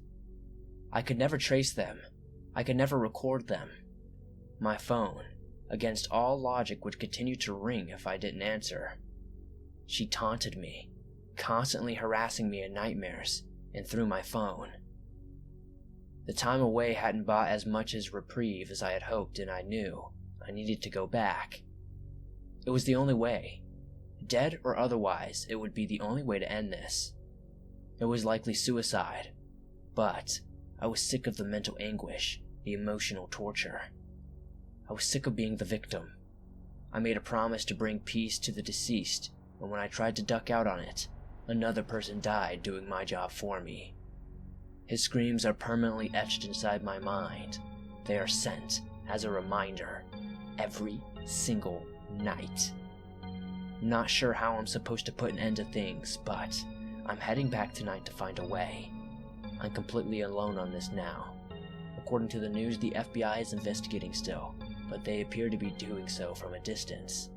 I could never trace them. I could never record them. My phone, against all logic, would continue to ring if I didn't answer. She taunted me, constantly harassing me in nightmares and through my phone. The time away hadn't bought as much as reprieve as I had hoped, and I knew I needed to go back. It was the only way. Dead or otherwise, it would be the only way to end this. It was likely suicide, but I was sick of the mental anguish, the emotional torture. I was sick of being the victim. I made a promise to bring peace to the deceased, and when I tried to duck out on it, another person died doing my job for me. His screams are permanently etched inside my mind. They are sent as a reminder every single night. Not sure how I'm supposed to put an end to things, but I'm heading back tonight to find a way. I'm completely alone on this now. According to the news, the FBI is investigating still, but they appear to be doing so from a distance.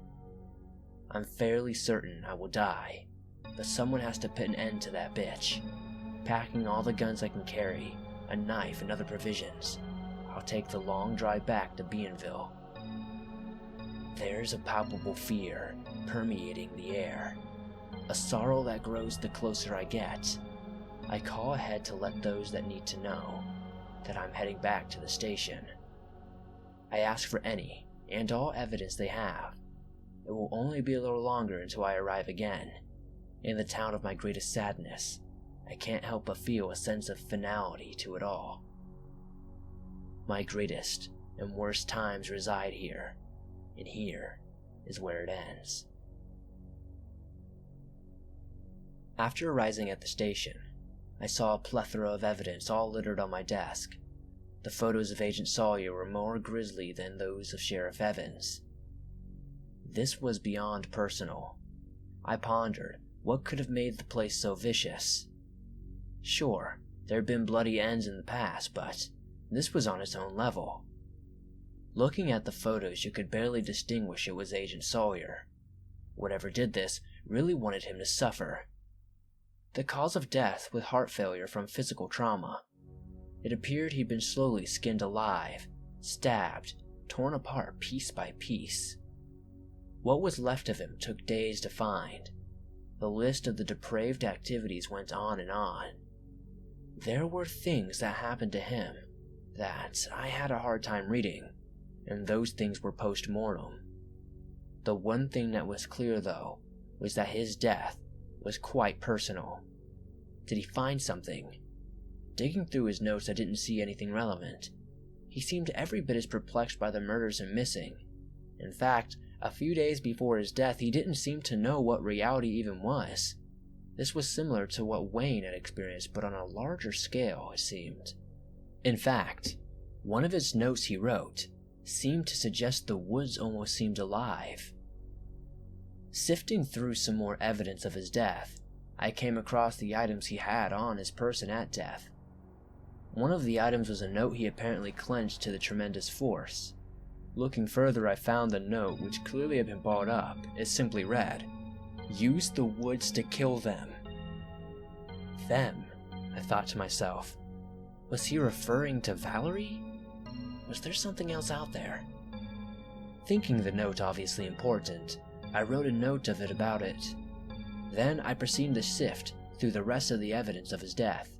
I'm fairly certain I will die, but someone has to put an end to that bitch. Packing all the guns I can carry, a knife and other provisions, I'll take the long drive back to Bienville. There's a palpable fear permeating the air, a sorrow that grows the closer I get. I call ahead to let those that need to know that I'm heading back to the station. I ask for any and all evidence they have. It will only be a little longer until I arrive again. In the town of my greatest sadness, I can't help but feel a sense of finality to it all. My greatest and worst times reside here, and here is where it ends. After arriving at the station, I saw a plethora of evidence all littered on my desk. The photos of Agent Sawyer were more grisly than those of Sheriff Evans. This was beyond personal. I pondered what could have made the place so vicious. Sure, there had been bloody ends in the past, but this was on its own level. Looking at the photos, you could barely distinguish it was Agent Sawyer. Whatever did this really wanted him to suffer. The cause of death was heart failure from physical trauma. It appeared he'd been slowly skinned alive, stabbed, torn apart piece by piece. What was left of him took days to find. The list of the depraved activities went on and on. There were things that happened to him that I had a hard time reading, and those things were post-mortem. The one thing that was clear, though, was that his death was quite personal. Did he find something? Digging through his notes, I didn't see anything relevant. He seemed every bit as perplexed by the murders and missing. In fact, a few days before his death, he didn't seem to know what reality even was. This was similar to what Wayne had experienced, but on a larger scale, it seemed. In fact, one of his notes he wrote seemed to suggest the woods almost seemed alive. Sifting through some more evidence of his death, I came across the items he had on his person at death. One of the items was a note he apparently clenched to the tremendous force. Looking further, I found the note, which clearly had been balled up. It simply read, "Use the woods to kill them." Them, I thought to myself. Was he referring to Valerie? Was there something else out there? Thinking the note obviously important, I wrote a note of it about it. Then I proceeded to sift through the rest of the evidence of his death.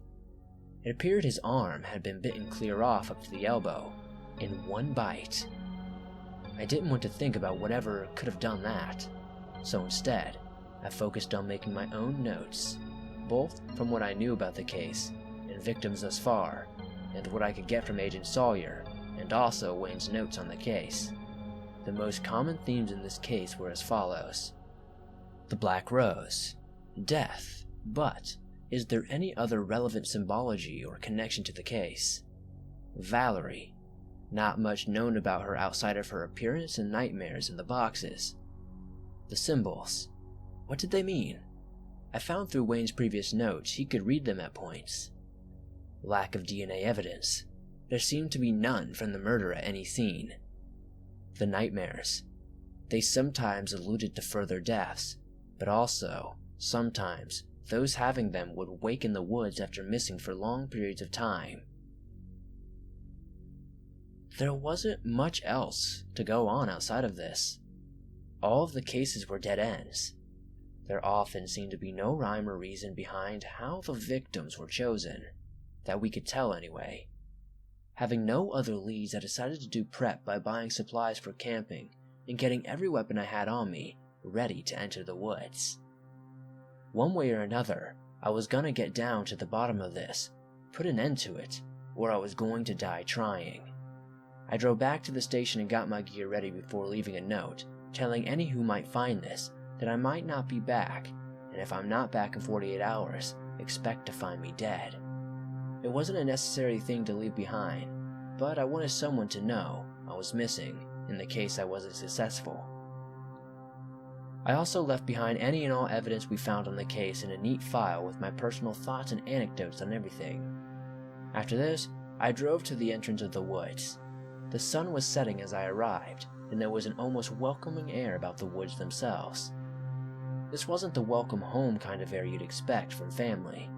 It appeared his arm had been bitten clear off up to the elbow, in one bite. I didn't want to think about whatever could have done that, so instead, I focused on making my own notes, both from what I knew about the case and victims thus far, and what I could get from Agent Sawyer, and also Wayne's notes on the case. The most common themes in this case were as follows. The Black Rose. Death. But is there any other relevant symbology or connection to the case? Valerie. Not much known about her outside of her appearance and nightmares in the boxes. The symbols. What did they mean? I found through Wayne's previous notes he could read them at points. Lack of DNA evidence. There seemed to be none from the murder at any scene. The nightmares. They sometimes alluded to further deaths, but also, sometimes, those having them would wake in the woods after missing for long periods of time. There wasn't much else to go on outside of this. All of the cases were dead ends. There often seemed to be no rhyme or reason behind how the victims were chosen, that we could tell anyway. Having no other leads, I decided to do prep by buying supplies for camping and getting every weapon I had on me ready to enter the woods. One way or another, I was gonna get down to the bottom of this, put an end to it, or I was going to die trying. I drove back to the station and got my gear ready before leaving a note, telling any who might find this that I might not be back, and if I'm not back in 48 hours, expect to find me dead. It wasn't a necessary thing to leave behind, but I wanted someone to know I was missing in the case I wasn't successful. I also left behind any and all evidence we found on the case in a neat file with my personal thoughts and anecdotes on everything. After this, I drove to the entrance of the woods. The sun was setting as I arrived, and there was an almost welcoming air about the woods themselves. This wasn't the welcome home kind of air you'd expect from family,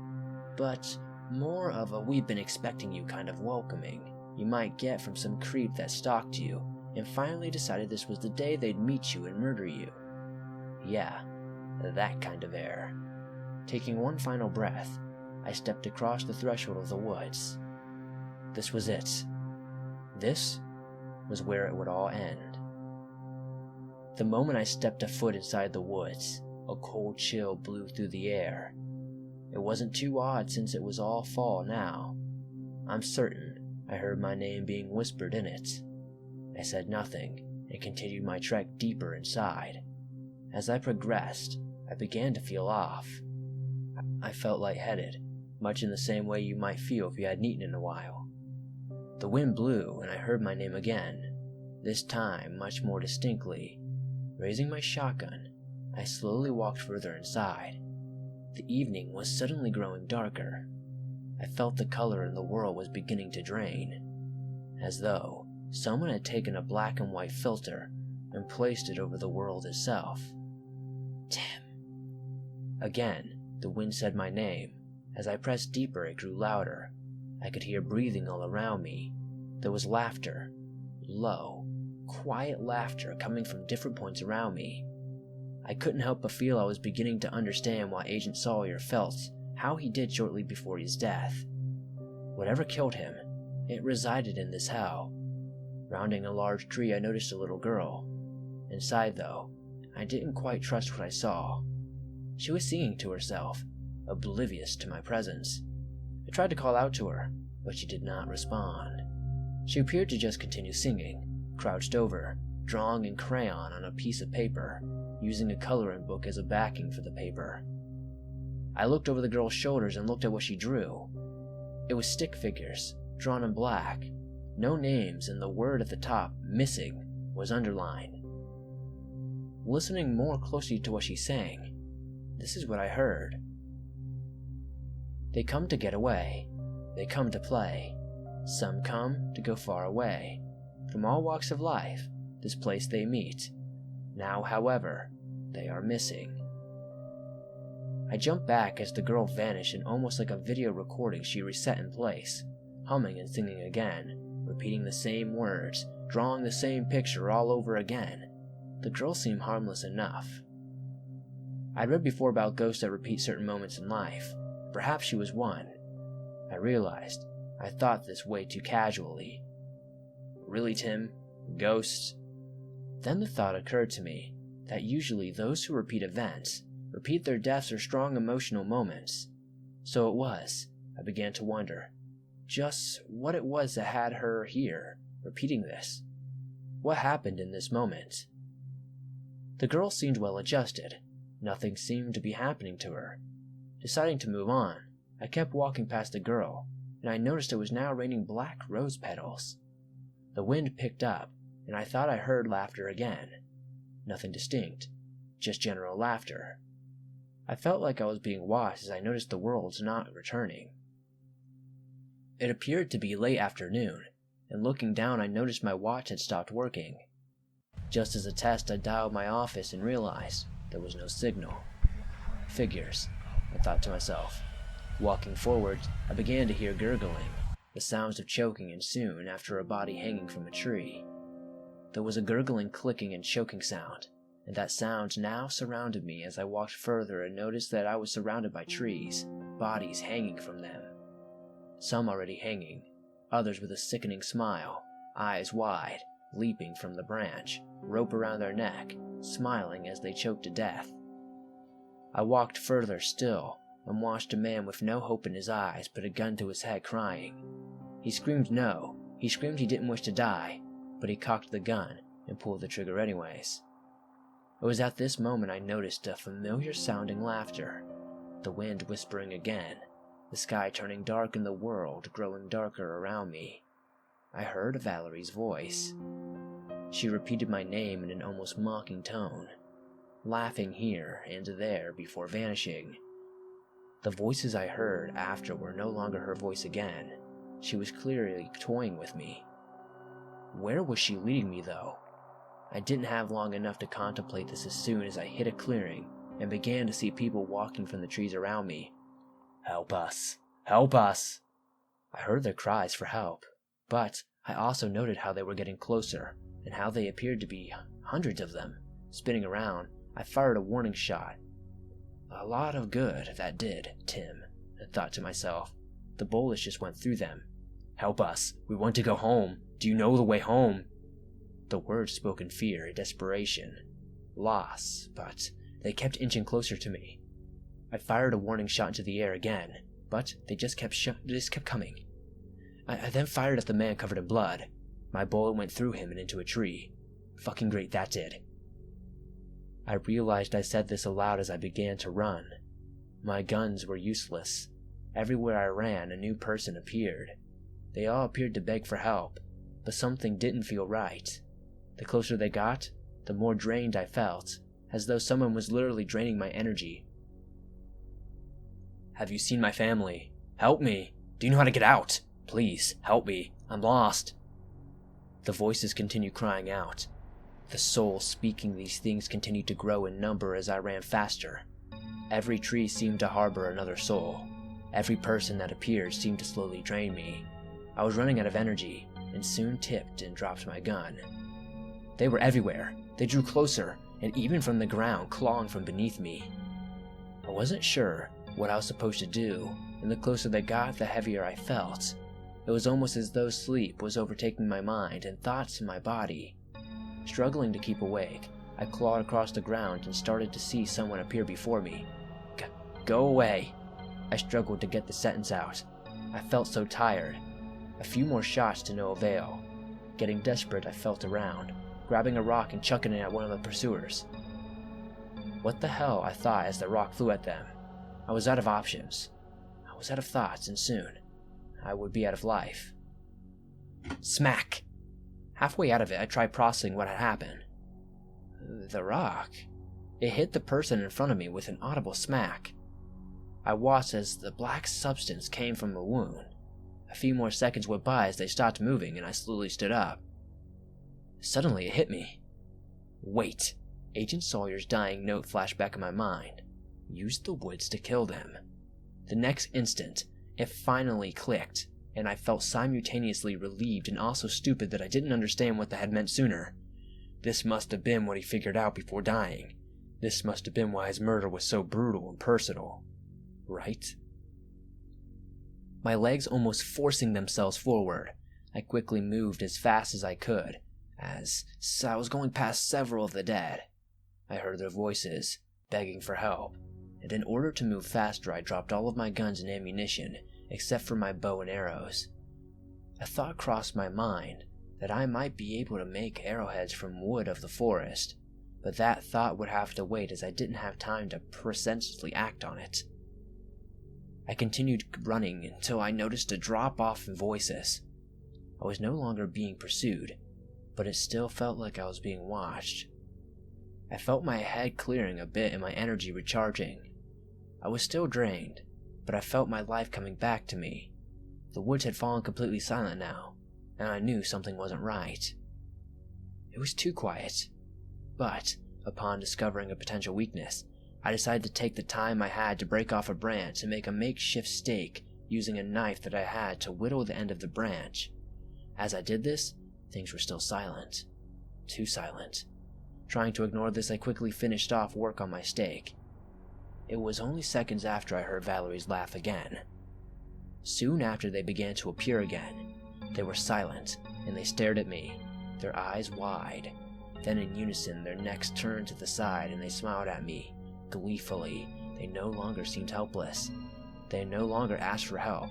but more of a we've been expecting you kind of welcoming you might get from some creep that stalked you and finally decided this was the day they'd meet you and murder you. Yeah, that kind of air. Taking one final breath, I stepped across the threshold of the woods. This was it. This was where it would all end. The moment I stepped a foot inside the woods, a cold chill blew through the air. It wasn't too odd since it was all fall now. I'm certain I heard my name being whispered in it. I said nothing and continued my trek deeper inside. As I progressed, I began to feel off. I felt lightheaded, much in the same way you might feel if you hadn't eaten in a while. The wind blew and I heard my name again, this time much more distinctly. Raising my shotgun, I slowly walked further inside. The evening was suddenly growing darker. I felt the color in the world was beginning to drain, as though someone had taken a black and white filter and placed it over the world itself. Tim. Again, the wind said my name. As I pressed deeper, it grew louder. I could hear breathing all around me. There was laughter, low, quiet laughter coming from different points around me. I couldn't help but feel I was beginning to understand why Agent Sawyer felt how he did shortly before his death. Whatever killed him, it resided in this hell. Rounding a large tree, I noticed a little girl. Inside, though, I didn't quite trust what I saw. She was singing to herself, oblivious to my presence. I tried to call out to her, but she did not respond. She appeared to just continue singing, crouched over, drawing in crayon on a piece of paper, using a coloring book as a backing for the paper. I looked over the girl's shoulders and looked at what she drew. It was stick figures, drawn in black, no names, and the word at the top, missing, was underlined. Listening more closely to what she sang, this is what I heard. They come to get away. They come to play. Some come to go far away. From all walks of life, this place they meet. Now, however, they are missing. I jumped back as the girl vanished, and almost like a video recording she reset in place, humming and singing again, repeating the same words, drawing the same picture all over again. The girl seemed harmless enough. I'd read before about ghosts that repeat certain moments in life. Perhaps she was one. I realized I thought this way too casually. Really, Tim? Ghosts? Then the thought occurred to me that usually those who repeat events repeat their deaths or strong emotional moments. So it was, I began to wonder, just what it was that had her here, repeating this. What happened in this moment? The girl seemed well adjusted. Nothing seemed to be happening to her. Deciding to move on, I kept walking past the girl, and I noticed it was now raining black rose petals. The wind picked up, and I thought I heard laughter again. Nothing distinct, just general laughter. I felt like I was being watched as I noticed the world's not returning. It appeared to be late afternoon, and looking down I noticed my watch had stopped working. Just as a test, I dialed my office and realized there was no signal. Figures, I thought to myself. Walking forward, I began to hear gurgling, the sounds of choking, and soon after a body hanging from a tree. There was a gurgling, clicking, and choking sound, and that sound now surrounded me as I walked further and noticed that I was surrounded by trees, bodies hanging from them. Some already hanging, others with a sickening smile, eyes wide, leaping from the branch, rope around their neck, smiling as they choked to death. I walked further still, and watched a man with no hope in his eyes put a gun to his head, crying. He screamed no, he screamed he didn't wish to die, but he cocked the gun and pulled the trigger anyways. It was at this moment I noticed a familiar sounding laughter, the wind whispering again, the sky turning dark and the world growing darker around me. I heard Valerie's voice. She repeated my name in an almost mocking tone, laughing here and there before vanishing. The voices I heard after were no longer her voice again. She was clearly toying with me. Where was she leading me, though? I didn't have long enough to contemplate this as soon as I hit a clearing and began to see people walking from the trees around me. Help us! Help us! I heard their cries for help, but I also noted how they were getting closer and how they appeared to be hundreds of them. Spinning around, I fired a warning shot. A lot of good that did, Tim, I thought to myself. The bullets just went through them. Help us! We want to go home! Do you know the way home? The words spoke in fear and desperation. Loss, but they kept inching closer to me. I fired a warning shot into the air again, but they just kept coming. I then fired at the man covered in blood. My bullet went through him and into a tree. Fucking great, that did. I realized I said this aloud as I began to run. My guns were useless. Everywhere I ran, a new person appeared. They all appeared to beg for help, but something didn't feel right. The closer they got, the more drained I felt, as though someone was literally draining my energy. Have you seen my family? Help me! Do you know how to get out? Please, help me. I'm lost. The voices continued crying out. The soul speaking these things continued to grow in number as I ran faster. Every tree seemed to harbor another soul. Every person that appeared seemed to slowly drain me. I was running out of energy, and soon tipped and dropped my gun. They were everywhere. They drew closer, and even from the ground, clawing from beneath me. I wasn't sure what I was supposed to do, and the closer they got, the heavier I felt. It was almost as though sleep was overtaking my mind and thoughts in my body. Struggling to keep awake, I clawed across the ground and started to see someone appear before me. Go away! I struggled to get the sentence out. I felt so tired. A few more shots to no avail. Getting desperate, I felt around, grabbing a rock and chucking it at one of the pursuers. What the hell, I thought as the rock flew at them. I was out of options. I was out of thoughts, and soon, I would be out of life. Smack! Halfway out of it, I tried processing what had happened. The rock. It hit the person in front of me with an audible smack. I watched as the black substance came from the wound. A few more seconds went by as they stopped moving and I slowly stood up. Suddenly it hit me. Wait. Agent Sawyer's dying note flashed back in my mind. Use the woods to kill them. The next instant, it finally clicked, and I felt simultaneously relieved and also stupid that I didn't understand what that had meant sooner. This must have been what he figured out before dying. This must have been why his murder was so brutal and personal. Right? My legs almost forcing themselves forward, I quickly moved as fast as I could, as I was going past several of the dead. I heard their voices, begging for help, and in order to move faster I dropped all of my guns and ammunition, except for my bow and arrows. A thought crossed my mind that I might be able to make arrowheads from wood of the forest, but that thought would have to wait as I didn't have time to presentiously act on it. I continued running until I noticed a drop-off in voices. I was no longer being pursued, but it still felt like I was being watched. I felt my head clearing a bit and my energy recharging. I was still drained, but I felt my life coming back to me. The woods had fallen completely silent now, and I knew something wasn't right. It was too quiet, but upon discovering a potential weakness, I decided to take the time I had to break off a branch and make a makeshift stake using a knife that I had to whittle the end of the branch. As I did this, things were still silent. Too silent. Trying to ignore this, I quickly finished off work on my stake. It was only seconds after I heard Valerie's laugh again. Soon after they began to appear again. They were silent, and they stared at me, their eyes wide. Then in unison, their necks turned to the side and they smiled at me, gleefully. They no longer seemed helpless. They no longer asked for help.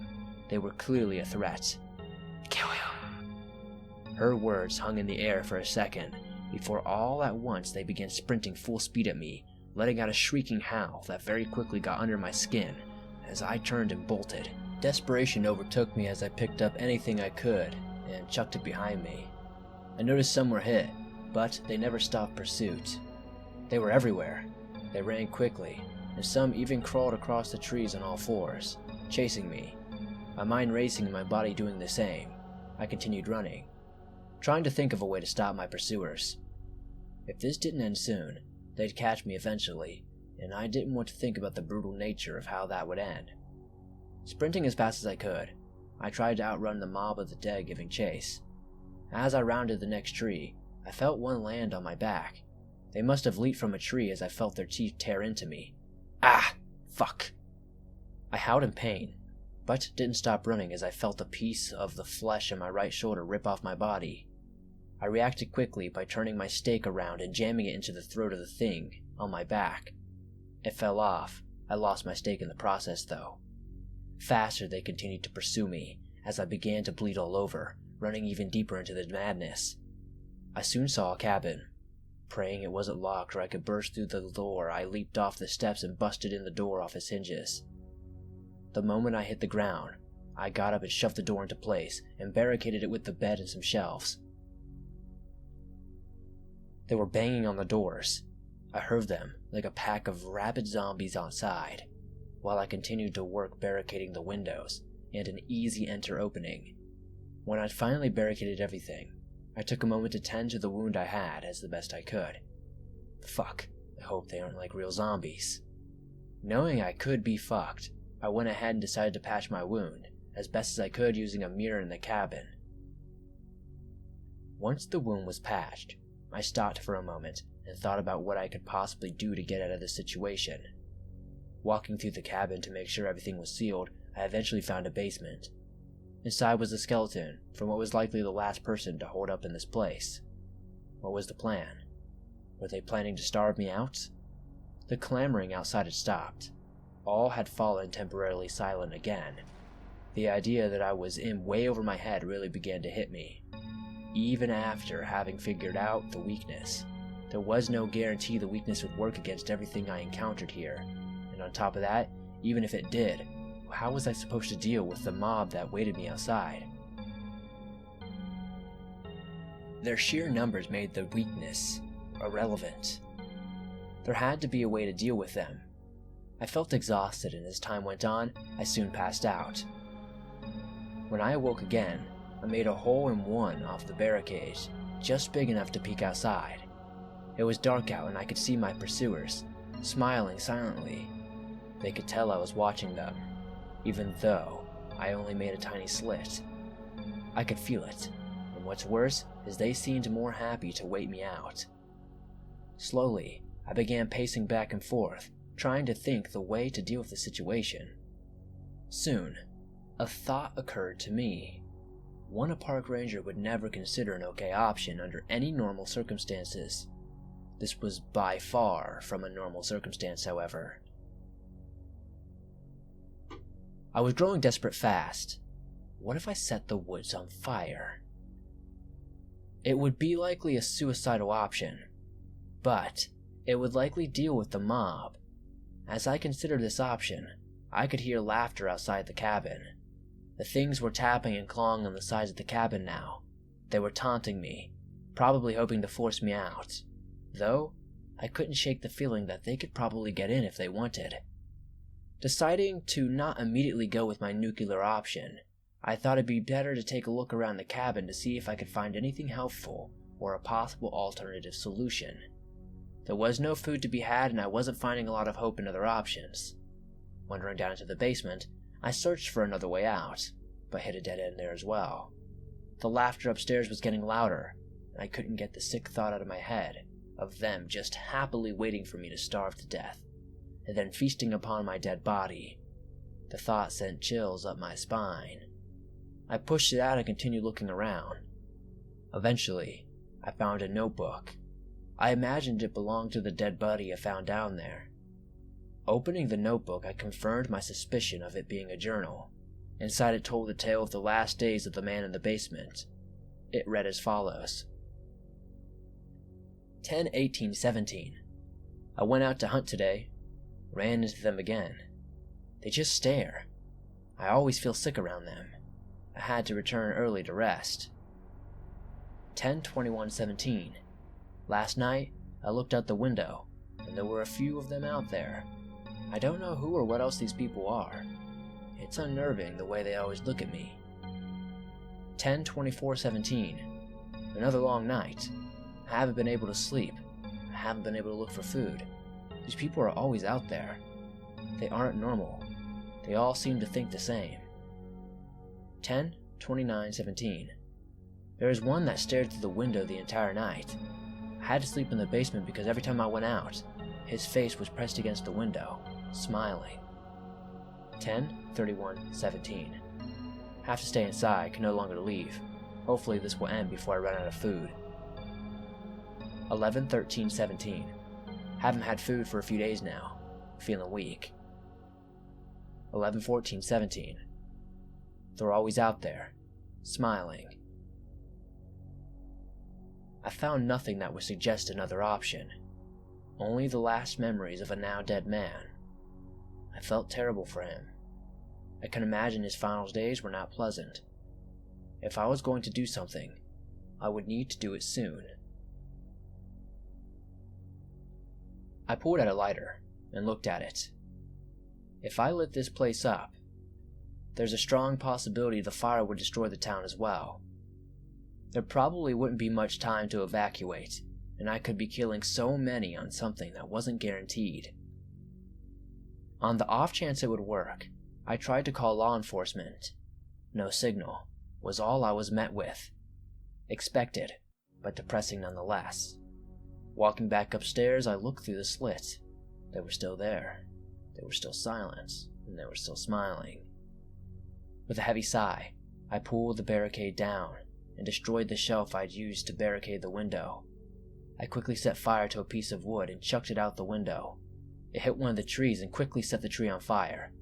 They were clearly a threat. Kill you. Her words hung in the air for a second, before all at once they began sprinting full speed at me, letting out a shrieking howl that very quickly got under my skin as I turned and bolted. Desperation overtook me as I picked up anything I could and chucked it behind me. I noticed some were hit, but they never stopped pursuit. They were everywhere. They ran quickly, and some even crawled across the trees on all fours, chasing me. My mind racing and my body doing the same, I continued running, trying to think of a way to stop my pursuers. If this didn't end soon, they'd catch me eventually, and I didn't want to think about the brutal nature of how that would end. Sprinting as fast as I could, I tried to outrun the mob of the dead giving chase. As I rounded the next tree, I felt one land on my back. They must have leaped from a tree as I felt their teeth tear into me. Ah! Fuck! I howled in pain, but didn't stop running as I felt a piece of the flesh in my right shoulder rip off my body. I reacted quickly by turning my stake around and jamming it into the throat of the thing on my back. It fell off. I lost my stake in the process, though. Faster they continued to pursue me as I began to bleed all over, running even deeper into the madness. I soon saw a cabin. Praying it wasn't locked or I could burst through the door, I leaped off the steps and busted in the door off its hinges. The moment I hit the ground, I got up and shoved the door into place and barricaded it with the bed and some shelves. They were banging on the doors. I heard them like a pack of rabid zombies outside, while I continued to work barricading the windows and an easy enter opening. When I'd finally barricaded everything, I took a moment to tend to the wound I had as the best I could. Fuck, I hope they aren't like real zombies. Knowing I could be fucked, I went ahead and decided to patch my wound, as best as I could using a mirror in the cabin. Once the wound was patched, I stopped for a moment and thought about what I could possibly do to get out of this situation. Walking through the cabin to make sure everything was sealed, I eventually found a basement. Inside was a skeleton from what was likely the last person to hold up in this place. What was the plan? Were they planning to starve me out? The clamoring outside had stopped. All had fallen temporarily silent again. The idea that I was in way over my head really began to hit me. Even after having figured out the weakness, there was no guarantee the weakness would work against everything I encountered here. And on top of that, even if it did, how was I supposed to deal with the mob that waited me outside? Their sheer numbers made the weakness irrelevant. There had to be a way to deal with them. I felt exhausted, and as time went on, I soon passed out. When I awoke again, I made a hole in one off the barricade, just big enough to peek outside. It was dark out and I could see my pursuers, smiling silently. They could tell I was watching them, even though I only made a tiny slit. I could feel it, and what's worse is they seemed more happy to wait me out. Slowly, I began pacing back and forth, trying to think the way to deal with the situation. Soon, a thought occurred to me. One a park ranger would never consider an okay option under any normal circumstances. This was by far from a normal circumstance, however. I was growing desperate fast. what if I set the woods on fire? It would be likely a suicidal option, but it would likely deal with the mob. As I considered this option, I could hear laughter outside the cabin. The things were tapping and clawing on the sides of the cabin now. They were taunting me, probably hoping to force me out, though I couldn't shake the feeling that they could probably get in if they wanted. Deciding to not immediately go with my nuclear option, I thought it'd be better to take a look around the cabin to see if I could find anything helpful or a possible alternative solution. There was no food to be had, and I wasn't finding a lot of hope in other options. Wandering down into the basement, I searched for another way out, but hit a dead end there as well. The laughter upstairs was getting louder, and I couldn't get the sick thought out of my head of them just happily waiting for me to starve to death, and then feasting upon my dead body. The thought sent chills up my spine. I pushed it out and continued looking around. Eventually, I found a notebook. I imagined it belonged to the dead body I found down there. Opening the notebook, I confirmed my suspicion of it being a journal. Inside it told the tale of the last days of the man in the basement. It read as follows. 10/18/17. I went out to hunt today. Ran into them again. They just stare. I always feel sick around them. I had to return early to rest. 10/21/17. Last night, I looked out the window, and there were a few of them out there. I don't know who or what else these people are. It's unnerving the way they always look at me. 10/24/17. Another long night. I haven't been able to sleep. I haven't been able to look for food. These people are always out there. They aren't normal. They all seem to think the same. 10/29/17. There is one that stared through the window the entire night. I had to sleep in the basement because every time I went out, his face was pressed against the window, smiling. 10/31/17. Have to stay inside, can no longer leave. Hopefully this will end before I run out of food. 11/13/17. Haven't had food for a few days now. Feeling weak. 11/14/17. They're always out there, smiling. I found nothing that would suggest another option. Only the last memories of a now dead man. I felt terrible for him. I can imagine his final days were not pleasant. If I was going to do something, I would need to do it soon. I pulled out a lighter and looked at it. If I lit this place up, there's a strong possibility the fire would destroy the town as well. There probably wouldn't be much time to evacuate, and I could be killing so many on something that wasn't guaranteed. On the off chance it would work, I tried to call law enforcement. No signal was all I was met with. Expected, but depressing nonetheless. Walking back upstairs, I looked through the slit. They were still there. They were still silent, and they were still smiling. With a heavy sigh, I pulled the barricade down and destroyed the shelf I'd used to barricade the window. I quickly set fire to a piece of wood and chucked it out the window. It hit one of the trees and quickly set the tree on fire.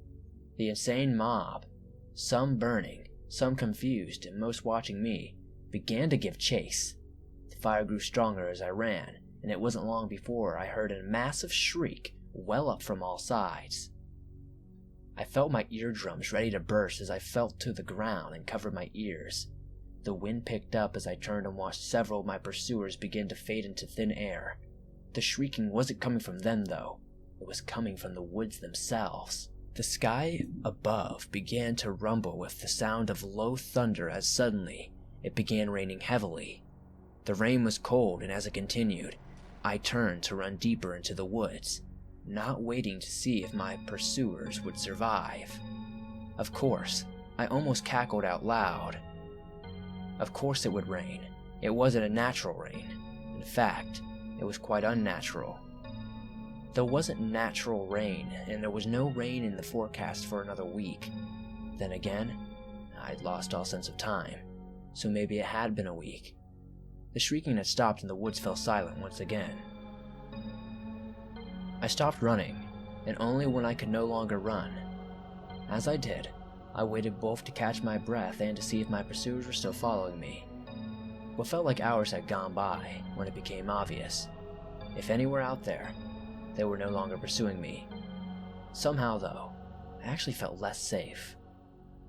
The insane mob, some burning, some confused, and most watching me, began to give chase. The fire grew stronger as I ran, and it wasn't long before I heard a massive shriek well up from all sides. I felt my eardrums ready to burst as I fell to the ground and covered my ears. The wind picked up as I turned and watched several of my pursuers begin to fade into thin air. The shrieking wasn't coming from them, though. It was coming from the woods themselves. The sky above began to rumble with the sound of low thunder as suddenly it began raining heavily. The rain was cold, and as it continued, I turned to run deeper into the woods, not waiting to see if my pursuers would survive. Of course, I almost cackled out loud. Of course it would rain. It wasn't a natural rain. In fact, it was quite unnatural. There wasn't natural rain, and there was no rain in the forecast for another week. Then again, I'd lost all sense of time, so maybe it had been a week. The shrieking had stopped and the woods fell silent once again. I stopped running, and only when I could no longer run. As I did, I waited both to catch my breath and to see if my pursuers were still following me. What felt like hours had gone by when it became obvious. If any were out there, they were no longer pursuing me. Somehow, though, I actually felt less safe.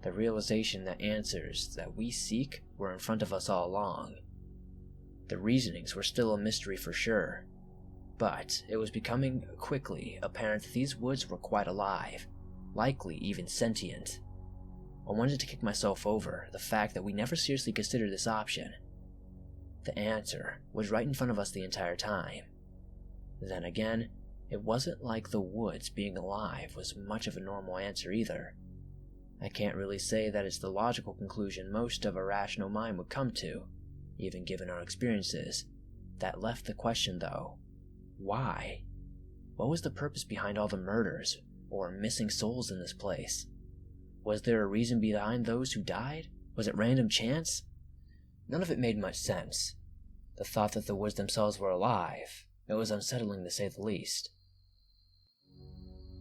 The realization that answers that we seek were in front of us all along. The reasonings were still a mystery for sure, but it was becoming quickly apparent that these woods were quite alive, likely even sentient. I wanted to kick myself over the fact that we never seriously considered this option. The answer was right in front of us the entire time. Then again, it wasn't like the woods being alive was much of a normal answer either. I can't really say that it's the logical conclusion most of a rational mind would come to, even given our experiences. That left the question though, why? What was the purpose behind all the murders or missing souls in this place? Was there a reason behind those who died? Was it random chance? None of it made much sense. The thought that the woods themselves were alive, it was unsettling to say the least.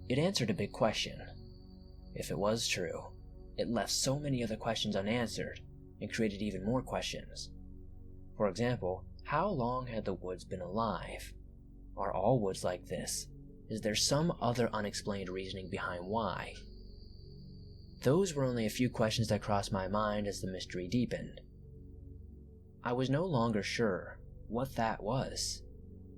It answered a big question. If it was true, it left so many other questions unanswered and created even more questions. For example, how long had the woods been alive? Are all woods like this? Is there some other unexplained reasoning behind why? Those were only a few questions that crossed my mind as the mystery deepened. I was no longer sure what that was.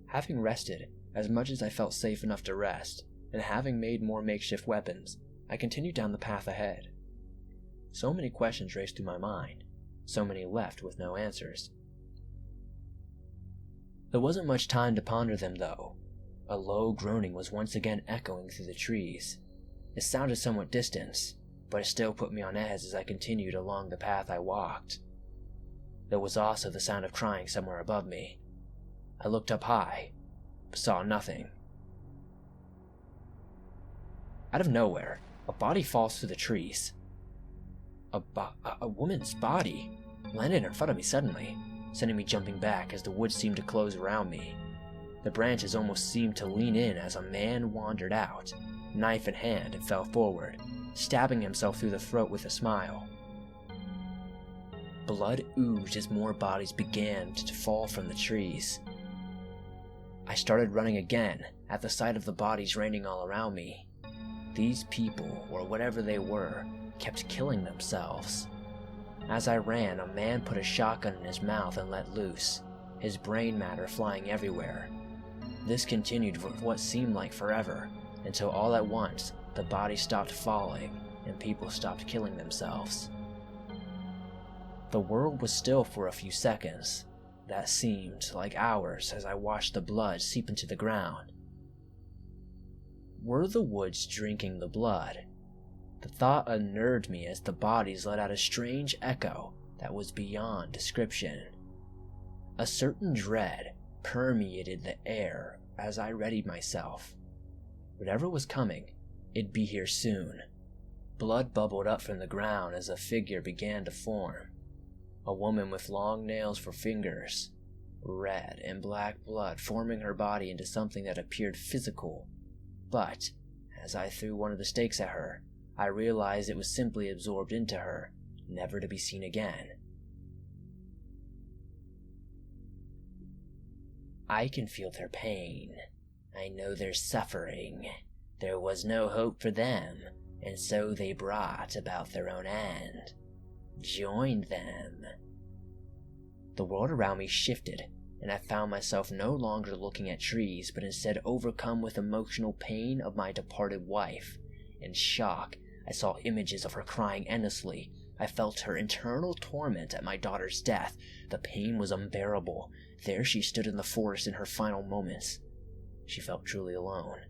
Having rested as much as I felt safe enough to rest, and having made more makeshift weapons, I continued down the path ahead. So many questions raced through my mind, so many left with no answers. There wasn't much time to ponder them though. A low groaning was once again echoing through the trees. It sounded somewhat distant, but it still put me on edge as I continued along the path I walked. There was also the sound of crying somewhere above me. I looked up high, but saw nothing. Out of nowhere, a body falls through the trees. A woman's body landed in front of me suddenly, sending me jumping back as the woods seemed to close around me. The branches almost seemed to lean in as a man wandered out, knife in hand, and fell forward, stabbing himself through the throat with a smile. Blood oozed as more bodies began to fall from the trees. I started running again at the sight of the bodies raining all around me. These people, or whatever they were, kept killing themselves. As I ran, a man put a shotgun in his mouth and let loose, his brain matter flying everywhere. This continued for what seemed like forever, until all at once the bodies stopped falling and people stopped killing themselves. The world was still for a few seconds. That seemed like hours as I watched the blood seep into the ground. Were the woods drinking the blood? The thought unnerved me as the bodies let out a strange echo that was beyond description. A certain dread permeated the air as I readied myself. Whatever was coming, it'd be here soon. Blood bubbled up from the ground as a figure began to form. A woman with long nails for fingers, red and black blood forming her body into something that appeared physical. But, as I threw one of the stakes at her, I realized it was simply absorbed into her, never to be seen again. I can feel their pain. I know their suffering. There was no hope for them, and so they brought about their own end. Join them. The world around me shifted, and I found myself no longer looking at trees, but instead overcome with emotional pain of my departed wife. In shock, I saw images of her crying endlessly. I felt her internal torment at my daughter's death. The pain was unbearable. There she stood in the forest in her final moments. She felt truly alone.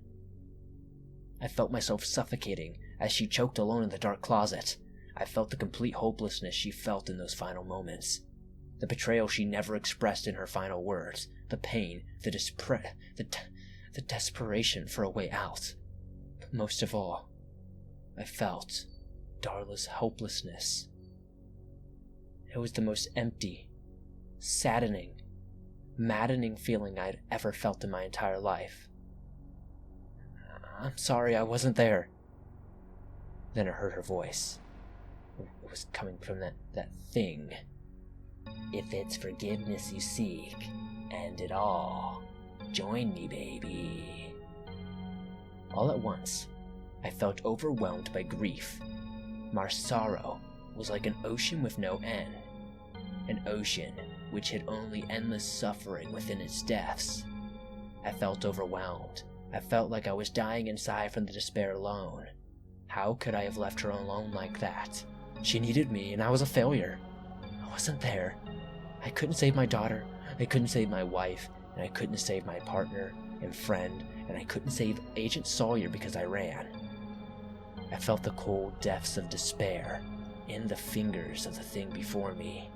I felt myself suffocating as she choked alone in the dark closet. I felt the complete hopelessness she felt in those final moments. The betrayal she never expressed in her final words. The pain, the desperation for a way out. But most of all, I felt Darla's hopelessness. It was the most empty, saddening, maddening feeling I'd ever felt in my entire life. I'm sorry I wasn't there. Then I heard her voice. It was coming from that thing. If it's forgiveness you seek, end it all. Join me, baby. All at once, I felt overwhelmed by grief. My sorrow was like an ocean with no end. An ocean which had only endless suffering within its depths. I felt overwhelmed. I felt like I was dying inside from the despair alone. How could I have left her alone like that? She needed me, and I was a failure. I wasn't there. I couldn't save my daughter, I couldn't save my wife, and I couldn't save my partner and friend, and I couldn't save Agent Sawyer because I ran. I felt the cold depths of despair in the fingers of the thing before me.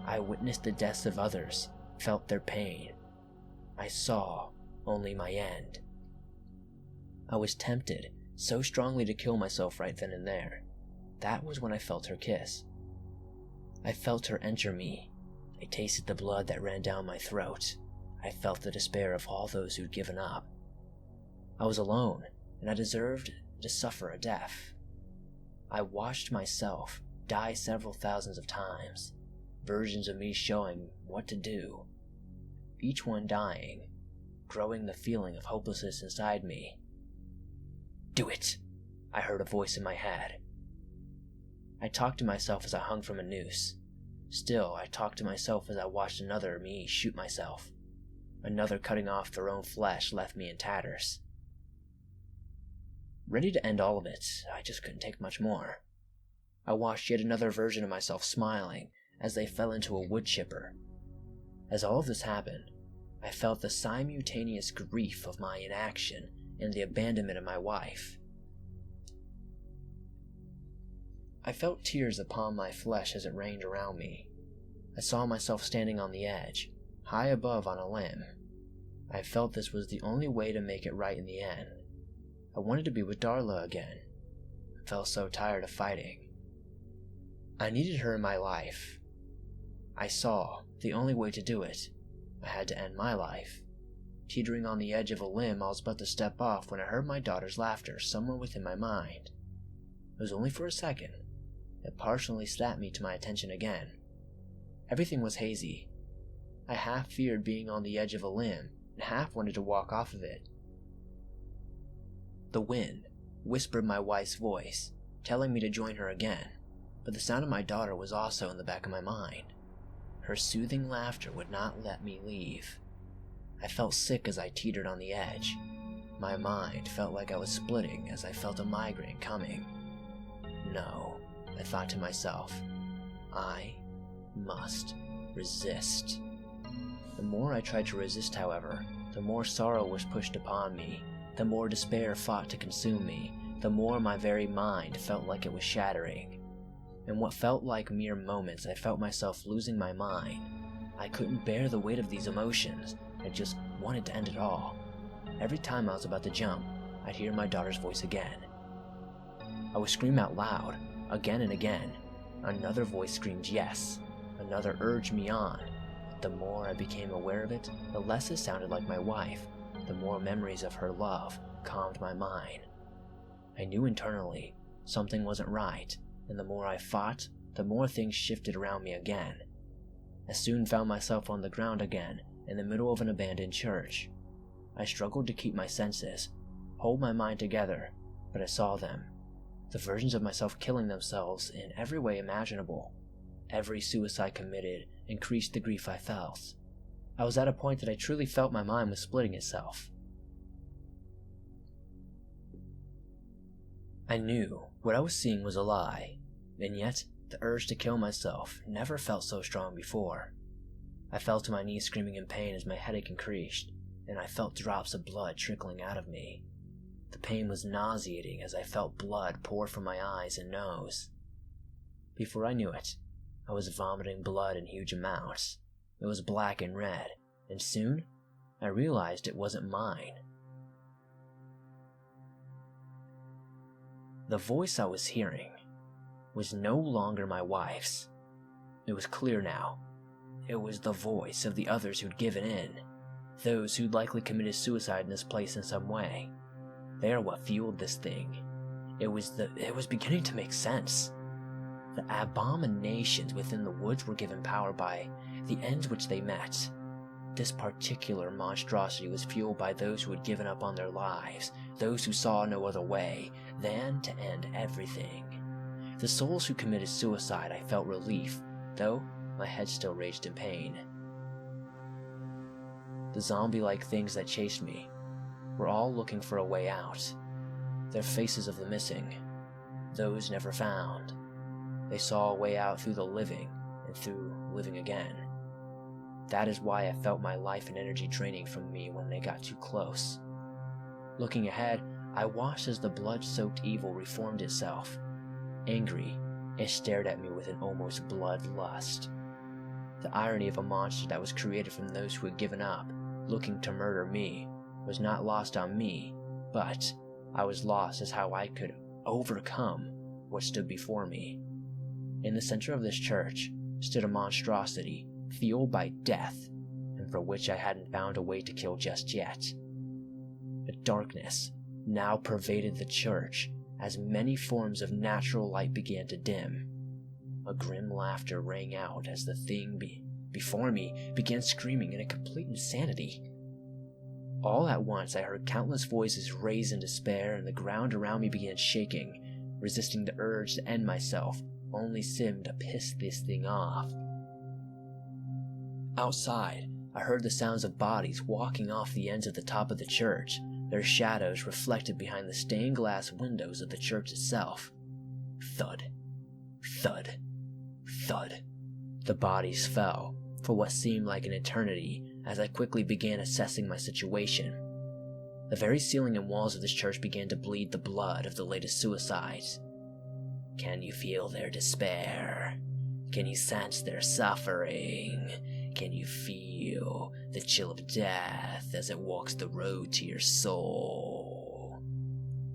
I witnessed the deaths of others, felt their pain. I saw only my end. I was tempted so strongly to kill myself right then and there. That was when I felt her kiss. I felt her enter me. I tasted the blood that ran down my throat. I felt the despair of all those who'd given up. I was alone, and I deserved to suffer a death. I watched myself die several thousands of times, versions of me showing what to do, each one dying, growing the feeling of hopelessness inside me. "Do it," I heard a voice in my head. I talked to myself as I hung from a noose. Still, I talked to myself as I watched another me shoot myself. Another cutting off their own flesh left me in tatters. Ready to end all of it, I just couldn't take much more. I watched yet another version of myself smiling as they fell into a wood chipper. As all of this happened, I felt the simultaneous grief of my inaction and the abandonment of my wife. I felt tears upon my flesh as it rained around me. I saw myself standing on the edge, high above on a limb. I felt this was the only way to make it right in the end. I wanted to be with Darla again. I felt so tired of fighting. I needed her in my life. I saw the only way to do it. I had to end my life. Teetering on the edge of a limb, I was about to step off when I heard my daughter's laughter somewhere within my mind. It was only for a second. It partially snapped me to my attention again. Everything was hazy. I half feared being on the edge of a limb, and half wanted to walk off of it. The wind whispered my wife's voice, telling me to join her again, but the sound of my daughter was also in the back of my mind. Her soothing laughter would not let me leave. I felt sick as I teetered on the edge. My mind felt like I was splitting as I felt a migraine coming. No, I thought to myself, I must resist. The more I tried to resist, however, the more sorrow was pushed upon me, the more despair fought to consume me, the more my very mind felt like it was shattering. In what felt like mere moments, I felt myself losing my mind. I couldn't bear the weight of these emotions. I just wanted to end it all. Every time I was about to jump, I'd hear my daughter's voice again. I would scream out loud, again and again. Another voice screamed yes. Another urged me on. The more I became aware of it, the less it sounded like my wife. The more memories of her love calmed my mind. I knew internally something wasn't right, and the more I fought, the more things shifted around me again. I soon found myself on the ground again, in the middle of an abandoned church. I struggled to keep my senses, hold my mind together, but I saw them. The versions of myself killing themselves in every way imaginable. Every suicide committed increased the grief I felt. I was at a point that I truly felt my mind was splitting itself. I knew what I was seeing was a lie, and yet the urge to kill myself never felt so strong before. I fell to my knees screaming in pain as my headache increased, and I felt drops of blood trickling out of me. The pain was nauseating as I felt blood pour from my eyes and nose. Before I knew it, I was vomiting blood in huge amounts. It was black and red, and soon I realized it wasn't mine. The voice I was hearing was no longer my wife's. It was clear now. It was the voice of the others who'd given in, those who'd likely committed suicide in this place in some way. They are what fueled this thing. It was beginning to make sense. The abominations within the woods were given power by the ends which they met. This particular monstrosity was fueled by those who had given up on their lives, those who saw no other way than to end everything. The souls who committed suicide, I felt relief, though my head still raged in pain. The zombie-like things that chased me were all looking for a way out. Their faces of the missing, those never found. They saw a way out through the living and through living again. That is why I felt my life and energy draining from me when they got too close. Looking ahead, I watched as the blood-soaked evil reformed itself. Angry, it stared at me with an almost bloodlust. The irony of a monster that was created from those who had given up, looking to murder me, was not lost on me, but I was lost as how I could overcome what stood before me. In the center of this church stood a monstrosity fueled by death, and for which I hadn't found a way to kill just yet. A darkness now pervaded the church as many forms of natural light began to dim. A grim laughter rang out as the thing before me began screaming in a complete insanity. All at once I heard countless voices raise in despair, and the ground around me began shaking, resisting the urge to end myself, only sim to piss this thing off. Outside, I heard the sounds of bodies walking off the ends of the top of the church, their shadows reflected behind the stained glass windows of the church itself. Thud, thud, thud. The bodies fell, for what seemed like an eternity, as I quickly began assessing my situation. The very ceiling and walls of this church began to bleed the blood of the latest suicides. Can you feel their despair? Can you sense their suffering? Can you feel the chill of death as it walks the road to your soul?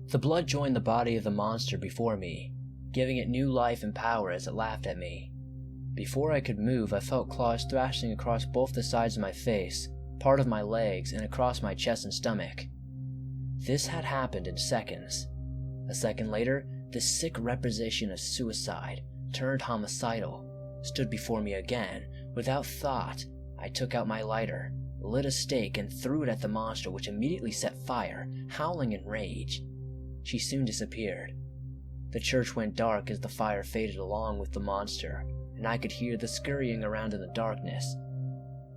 The blood joined the body of the monster before me, giving it new life and power as it laughed at me. Before I could move, I felt claws thrashing across both the sides of my face, part of my legs, and across my chest and stomach. This had happened in seconds. A second later, this sick representation of suicide, turned homicidal, stood before me again. Without thought, I took out my lighter, lit a stake, and threw it at the monster, which immediately set fire, howling in rage. She soon disappeared. The church went dark as the fire faded along with the monster, and I could hear the scurrying around in the darkness.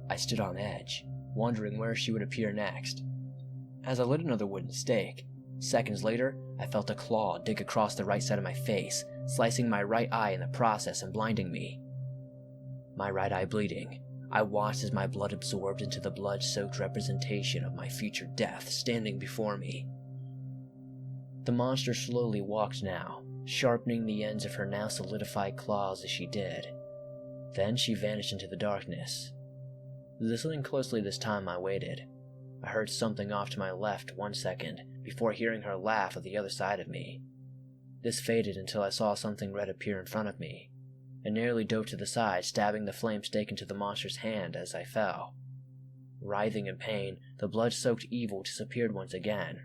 I stood on edge, wondering where she would appear next. As I lit another wooden stake, seconds later, I felt a claw dig across the right side of my face, slicing my right eye in the process and blinding me. My right eye bleeding, I watched as my blood absorbed into the blood-soaked representation of my future death standing before me. The monster slowly walked now, sharpening the ends of her now solidified claws as she did. Then she vanished into the darkness. Listening closely this time, I waited. I heard something off to my left 1 second, before hearing her laugh at the other side of me. This faded until I saw something red appear in front of me. I nearly dove to the side, stabbing the flame stake into the monster's hand as I fell. Writhing in pain, the blood-soaked evil disappeared once again.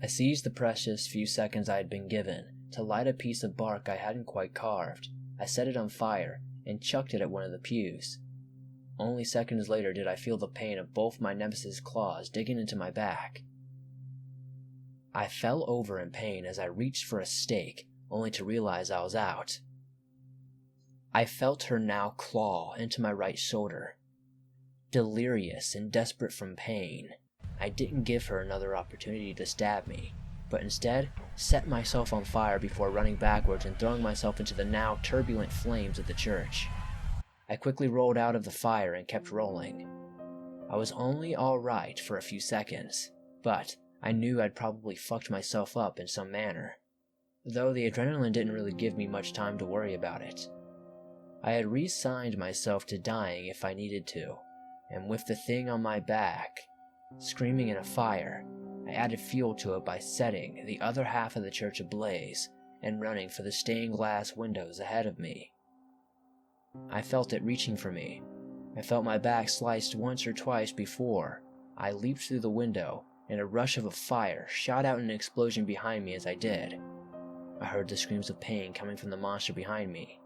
I seized the precious few seconds I had been given to light a piece of bark I hadn't quite carved. I set it on fire and chucked it at one of the pews. Only seconds later did I feel the pain of both my nemesis' claws digging into my back. I fell over in pain as I reached for a stake, only to realize I was out. I felt her now claw into my right shoulder. Delirious and desperate from pain, I didn't give her another opportunity to stab me, but instead set myself on fire before running backwards and throwing myself into the now turbulent flames of the church. I quickly rolled out of the fire and kept rolling. I was only alright for a few seconds, but I knew I'd probably fucked myself up in some manner, though the adrenaline didn't really give me much time to worry about it. I had resigned myself to dying if I needed to, and with the thing on my back, screaming in a fire, I added fuel to it by setting the other half of the church ablaze and running for the stained glass windows ahead of me. I felt it reaching for me. I felt my back sliced once or twice before I leaped through the window, and a rush of fire shot out in an explosion behind me as I did. I heard the screams of pain coming from the monster behind me.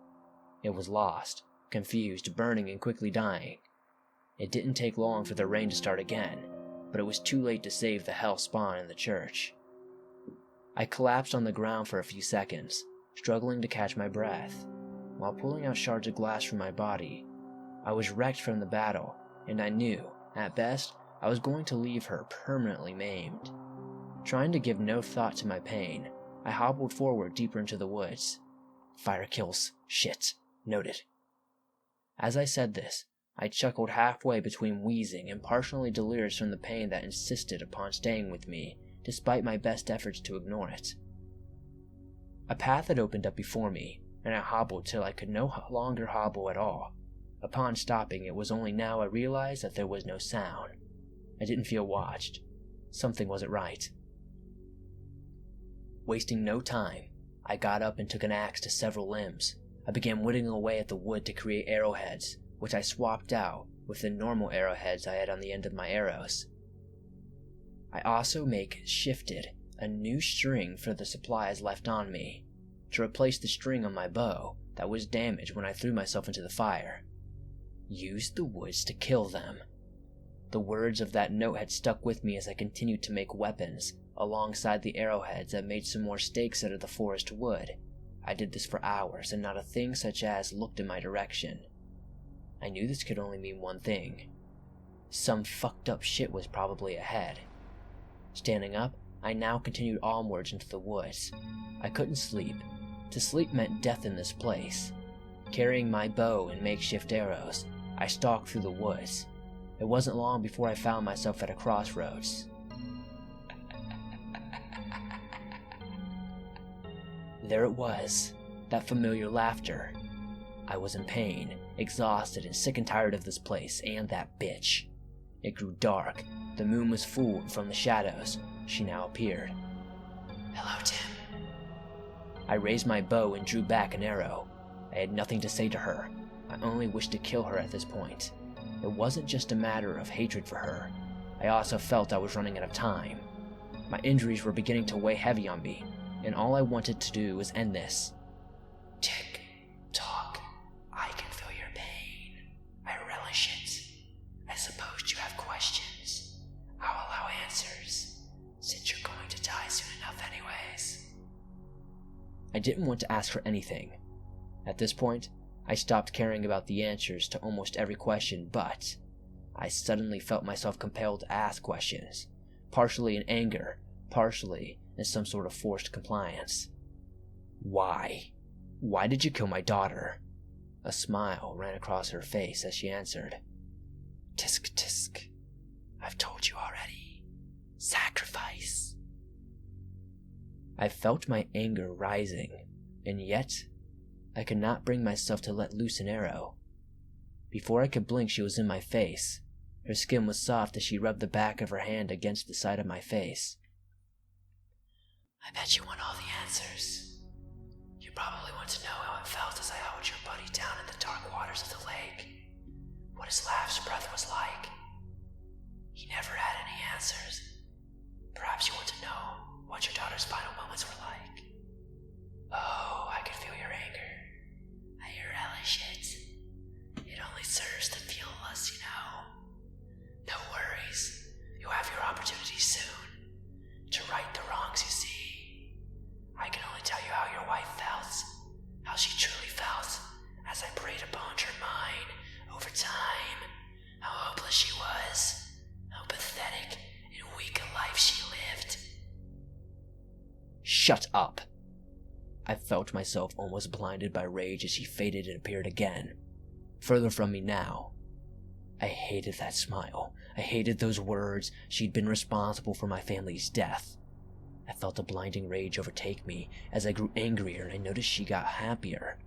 It was lost, confused, burning, and quickly dying. It didn't take long for the rain to start again, but it was too late to save the hell spawn in the church. I collapsed on the ground for a few seconds, struggling to catch my breath. While pulling out shards of glass from my body, I was wrecked from the battle, and I knew, at best, I was going to leave her permanently maimed. Trying to give no thought to my pain, I hobbled forward deeper into the woods. Fire kills. Shit. Noted. As I said this, I chuckled halfway between wheezing and partially delirious from the pain that insisted upon staying with me, despite my best efforts to ignore it. A path had opened up before me, and I hobbled till I could no longer hobble at all. Upon stopping, it was only now I realized that there was no sound. I didn't feel watched. Something wasn't right. Wasting no time, I got up and took an axe to several limbs. I began whittling away at the wood to create arrowheads, which I swapped out with the normal arrowheads I had on the end of my arrows. I also shifted a new string for the supplies left on me, to replace the string on my bow that was damaged when I threw myself into the fire. Use the woods to kill them. The words of that note had stuck with me as I continued to make weapons, alongside the arrowheads that made some more stakes out of the forest wood. I did this for hours, and not a thing such as looked in my direction. I knew this could only mean one thing. Some fucked up shit was probably ahead. Standing up, I now continued onwards into the woods. I couldn't sleep. To sleep meant death in this place. Carrying my bow and makeshift arrows, I stalked through the woods. It wasn't long before I found myself at a crossroads. There it was, that familiar laughter. I was in pain, exhausted, and sick and tired of this place and that bitch. It grew dark. The moon was full, and from the shadows, she now appeared. Hello, Tim. I raised my bow and drew back an arrow. I had nothing to say to her. I only wished to kill her at this point. It wasn't just a matter of hatred for her. I also felt I was running out of time. My injuries were beginning to weigh heavy on me, and all I wanted to do was end this. Tick, tock. I can feel your pain. I relish it. I suppose you have questions. I'll allow answers, since you're going to die soon enough anyways. I didn't want to ask for anything. At this point, I stopped caring about the answers to almost every question, but I suddenly felt myself compelled to ask questions, partially in anger, partially in some sort of forced compliance. Why? Why did you kill my daughter? A smile ran across her face as she answered. Tisk tisk. I've told you already. Sacrifice. I felt my anger rising, and yet I could not bring myself to let loose an arrow. Before I could blink, she was in my face. Her skin was soft as she rubbed the back of her hand against the side of my face. I bet you want all the answers. You probably want to know how it felt as I held your buddy down in the dark waters of the lake. What his last breath was like. He never had any answers. Perhaps you want to know what your daughter's final moments were like. Oh, I can feel your anger. I relish it. It only serves to fuel us, you know. No worries. You'll have your opportunity soon to right the wrongs you see. I can only tell you how your wife felt, how she truly felt as I preyed upon her mind over time, how hopeless she was, how pathetic and weak a life she lived. Shut up! I felt myself almost blinded by rage as she faded and appeared again, further from me now. I hated that smile. I hated those words. She'd been responsible for my family's death. I felt a blinding rage overtake me as I grew angrier, and I noticed she got happier.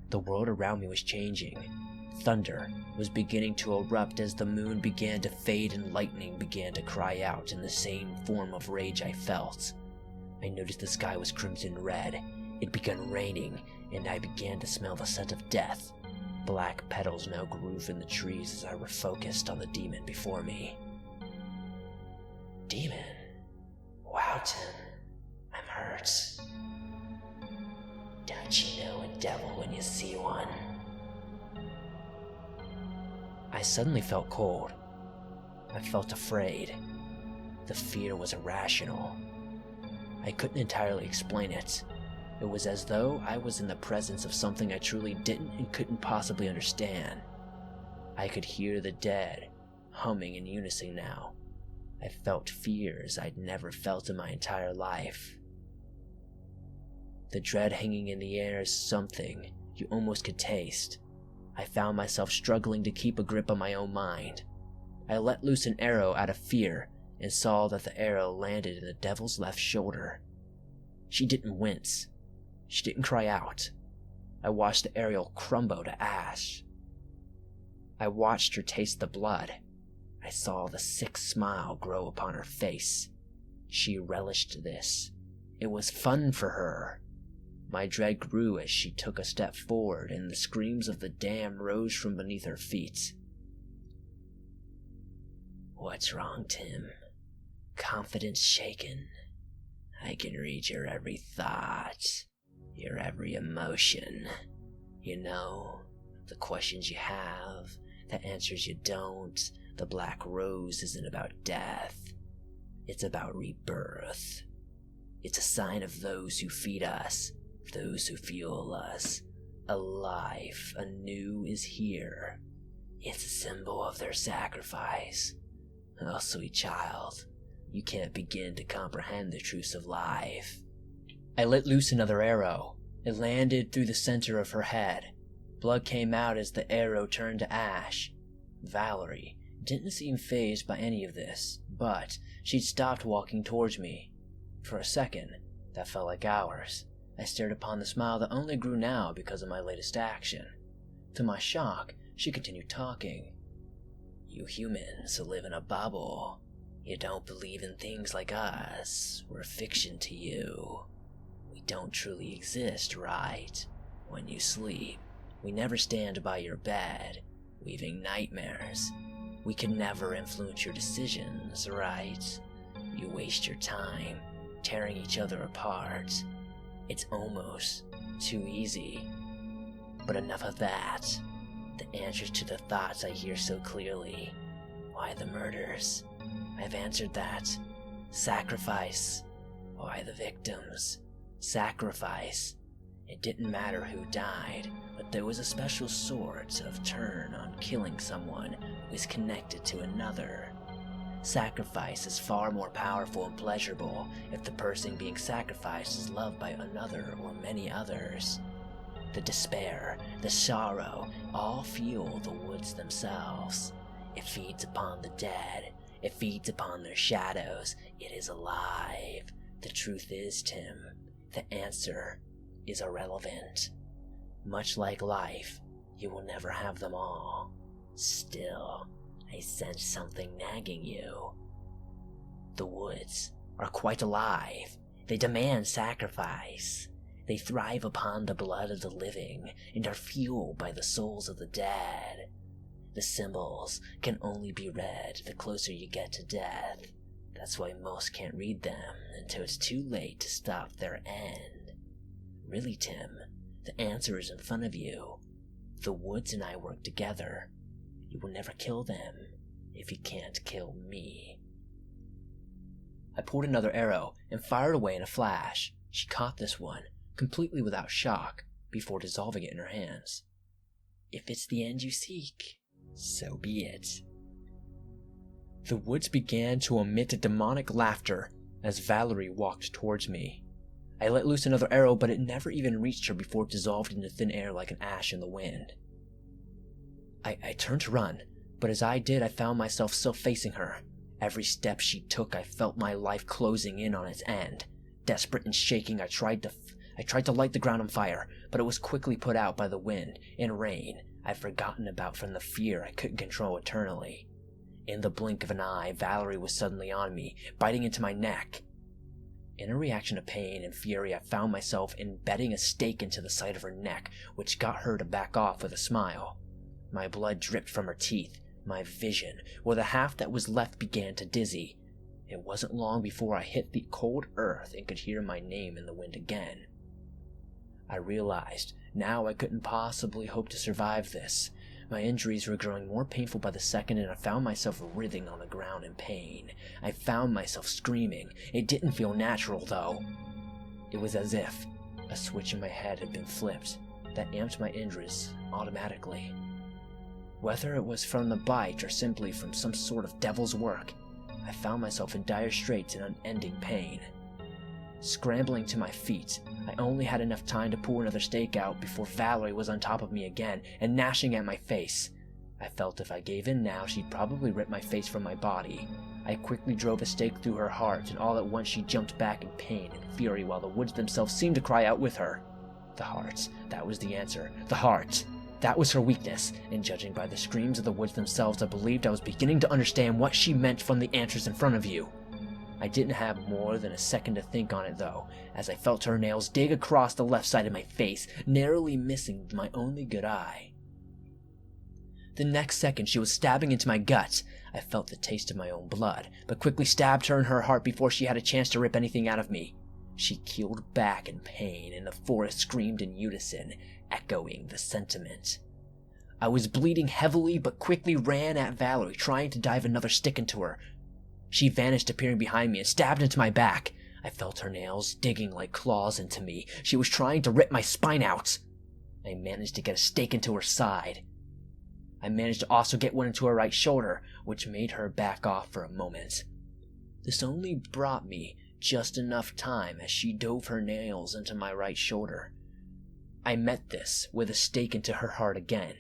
The world around me was changing. Thunder was beginning to erupt as the moon began to fade and lightning began to cry out in the same form of rage I felt. I noticed the sky was crimson red. It began raining, and I began to smell the scent of death. Black petals now grew from the trees as I refocused on the demon before me. Demon? Wow, Tim. I'm hurt. devil when you see one. I suddenly felt cold. I felt afraid. The fear was irrational. I couldn't entirely explain it. It was as though I was in the presence of something I truly didn't and couldn't possibly understand. I could hear the dead humming in unison now. I felt fears I'd never felt in my entire life. The dread hanging in the air is something you almost could taste. I found myself struggling to keep a grip on my own mind. I let loose an arrow out of fear and saw that the arrow landed in the devil's left shoulder. She didn't wince. She didn't cry out. I watched the arrow crumble to ash. I watched her taste the blood. I saw the sick smile grow upon her face. She relished this. It was fun for her. My dread grew as she took a step forward, and the screams of the damned rose from beneath her feet. What's wrong, Tim? Confidence shaken. I can read your every thought, your every emotion. You know, the questions you have, the answers you don't. The black rose isn't about death. It's about rebirth. It's a sign of those who feed us, those who fuel us. A life anew is here. It's a symbol of their sacrifice. Oh, sweet child, you can't begin to comprehend the truths of life. I let loose another arrow. It landed through the center of her head. Blood came out as the arrow turned to ash. Valerie didn't seem fazed by any of this, but she'd stopped walking towards me. For a second, that felt like hours. I stared upon the smile that only grew now because of my latest action. To my shock, she continued talking. You humans live in a bubble. You don't believe in things like us. We're fiction to you. We don't truly exist, right? When you sleep, we never stand by your bed, weaving nightmares. We can never influence your decisions, right? You waste your time tearing each other apart. It's almost too easy. But enough of that. The answers to the thoughts I hear so clearly. Why the murders? I've answered that. Sacrifice. Why the victims? Sacrifice. It didn't matter who died, but there was a special sort of turn on killing someone who is connected to another. Sacrifice is far more powerful and pleasurable if the person being sacrificed is loved by another or many others. The despair, the sorrow, all fuel the woods themselves. It feeds upon the dead. It feeds upon their shadows. It is alive. The truth is, Tim, the answer is irrelevant. Much like life, you will never have them all. Still, I sense something nagging you. The woods are quite alive. They demand sacrifice. They thrive upon the blood of the living and are fueled by the souls of the dead. The symbols can only be read the closer you get to death. That's why most can't read them until it's too late to stop their end. Really, Tim, the answer is in front of you. The woods and I work together. You will never kill them if you can't kill me. I pulled another arrow and fired away in a flash. She caught this one, completely without shock, before dissolving it in her hands. If it's the end you seek, so be it. The woods began to emit a demonic laughter as Valerie walked towards me. I let loose another arrow, but it never even reached her before it dissolved into thin air like an ash in the wind. I turned to run, but as I did, I found myself still facing her. Every step she took, I felt my life closing in on its end. Desperate and shaking, I tried to light the ground on fire, but it was quickly put out by the wind and rain I'd forgotten about from the fear I couldn't control eternally. In the blink of an eye, Valerie was suddenly on me, biting into my neck. In a reaction of pain and fury, I found myself embedding a stake into the side of her neck, which got her to back off with a smile. My blood dripped from her teeth. My vision, or the half that was left, began to dizzy. It wasn't long before I hit the cold earth and could hear my name in the wind again. I realized Now I couldn't possibly hope to survive this. My injuries were growing more painful by the second, and I found myself writhing on the ground in pain. I found myself screaming. It didn't feel natural, though. It was as if a switch in my head had been flipped that amped my injuries automatically. Whether it was from the bite or simply from some sort of devil's work, I found myself in dire straits and unending pain. Scrambling to my feet, I only had enough time to pull another stake out before Valerie was on top of me again and gnashing at my face. I felt if I gave in now, she'd probably rip my face from my body. I quickly drove a stake through her heart, and all at once she jumped back in pain and fury while the woods themselves seemed to cry out with her. The heart, that was the answer. The heart. That was her weakness, and judging by the screams of the woods themselves, I believed I was beginning to understand what she meant from the answers in front of you. I didn't have more than a second to think on it, though, as I felt her nails dig across the left side of my face, narrowly missing my only good eye. The next second, she was stabbing into my gut. I felt the taste of my own blood, but quickly stabbed her in her heart before she had a chance to rip anything out of me. She keeled back in pain, and the forest screamed in unison, echoing the sentiment. I was bleeding heavily, but quickly ran at Valerie, trying to dive another stick into her. She vanished, appearing behind me, and stabbed into my back. I felt her nails digging like claws into me. She was trying to rip my spine out. I managed to get a stake into her side. I managed to also get one into her right shoulder, which made her back off for a moment. This only brought me just enough time as she dove her nails into my right shoulder. I met this with a stake into her heart again.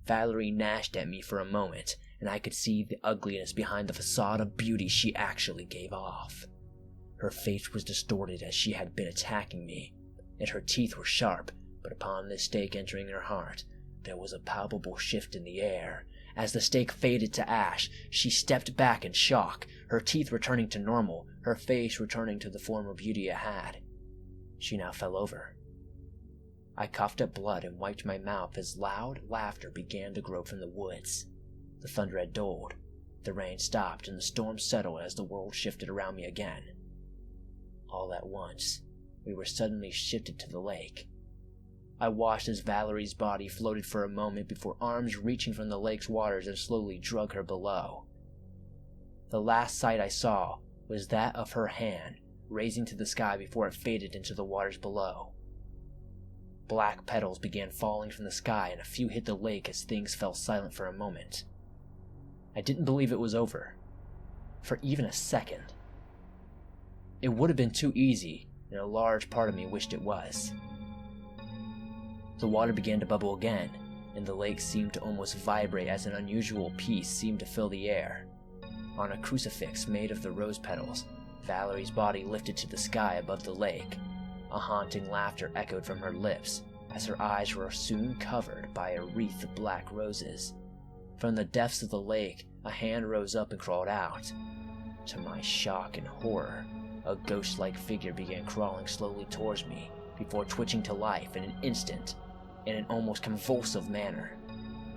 Valerie gnashed at me for a moment, and I could see the ugliness behind the facade of beauty she actually gave off. Her face was distorted as she had been attacking me, and her teeth were sharp, but upon this stake entering her heart, there was a palpable shift in the air. As the stake faded to ash, she stepped back in shock, her teeth returning to normal, her face returning to the former beauty it had. She now fell over. I coughed up blood and wiped my mouth as loud laughter began to grow from the woods. The thunder had dulled, the rain stopped, and the storm settled as the world shifted around me again. All at once, we were suddenly shifted to the lake. I watched as Valerie's body floated for a moment before arms reaching from the lake's waters and slowly drug her below. The last sight I saw was that of her hand raising to the sky before it faded into the waters below. Black petals began falling from the sky, and a few hit the lake as things fell silent for a moment. I didn't believe it was over, for even a second. It would have been too easy, and a large part of me wished it was. The water began to bubble again, and the lake seemed to almost vibrate as an unusual peace seemed to fill the air. On a crucifix made of the rose petals, Valerie's body lifted to the sky above the lake. A haunting laughter echoed from her lips, as her eyes were soon covered by a wreath of black roses. From the depths of the lake, a hand rose up and crawled out. To my shock and horror, a ghost-like figure began crawling slowly towards me, before twitching to life in an instant, in an almost convulsive manner.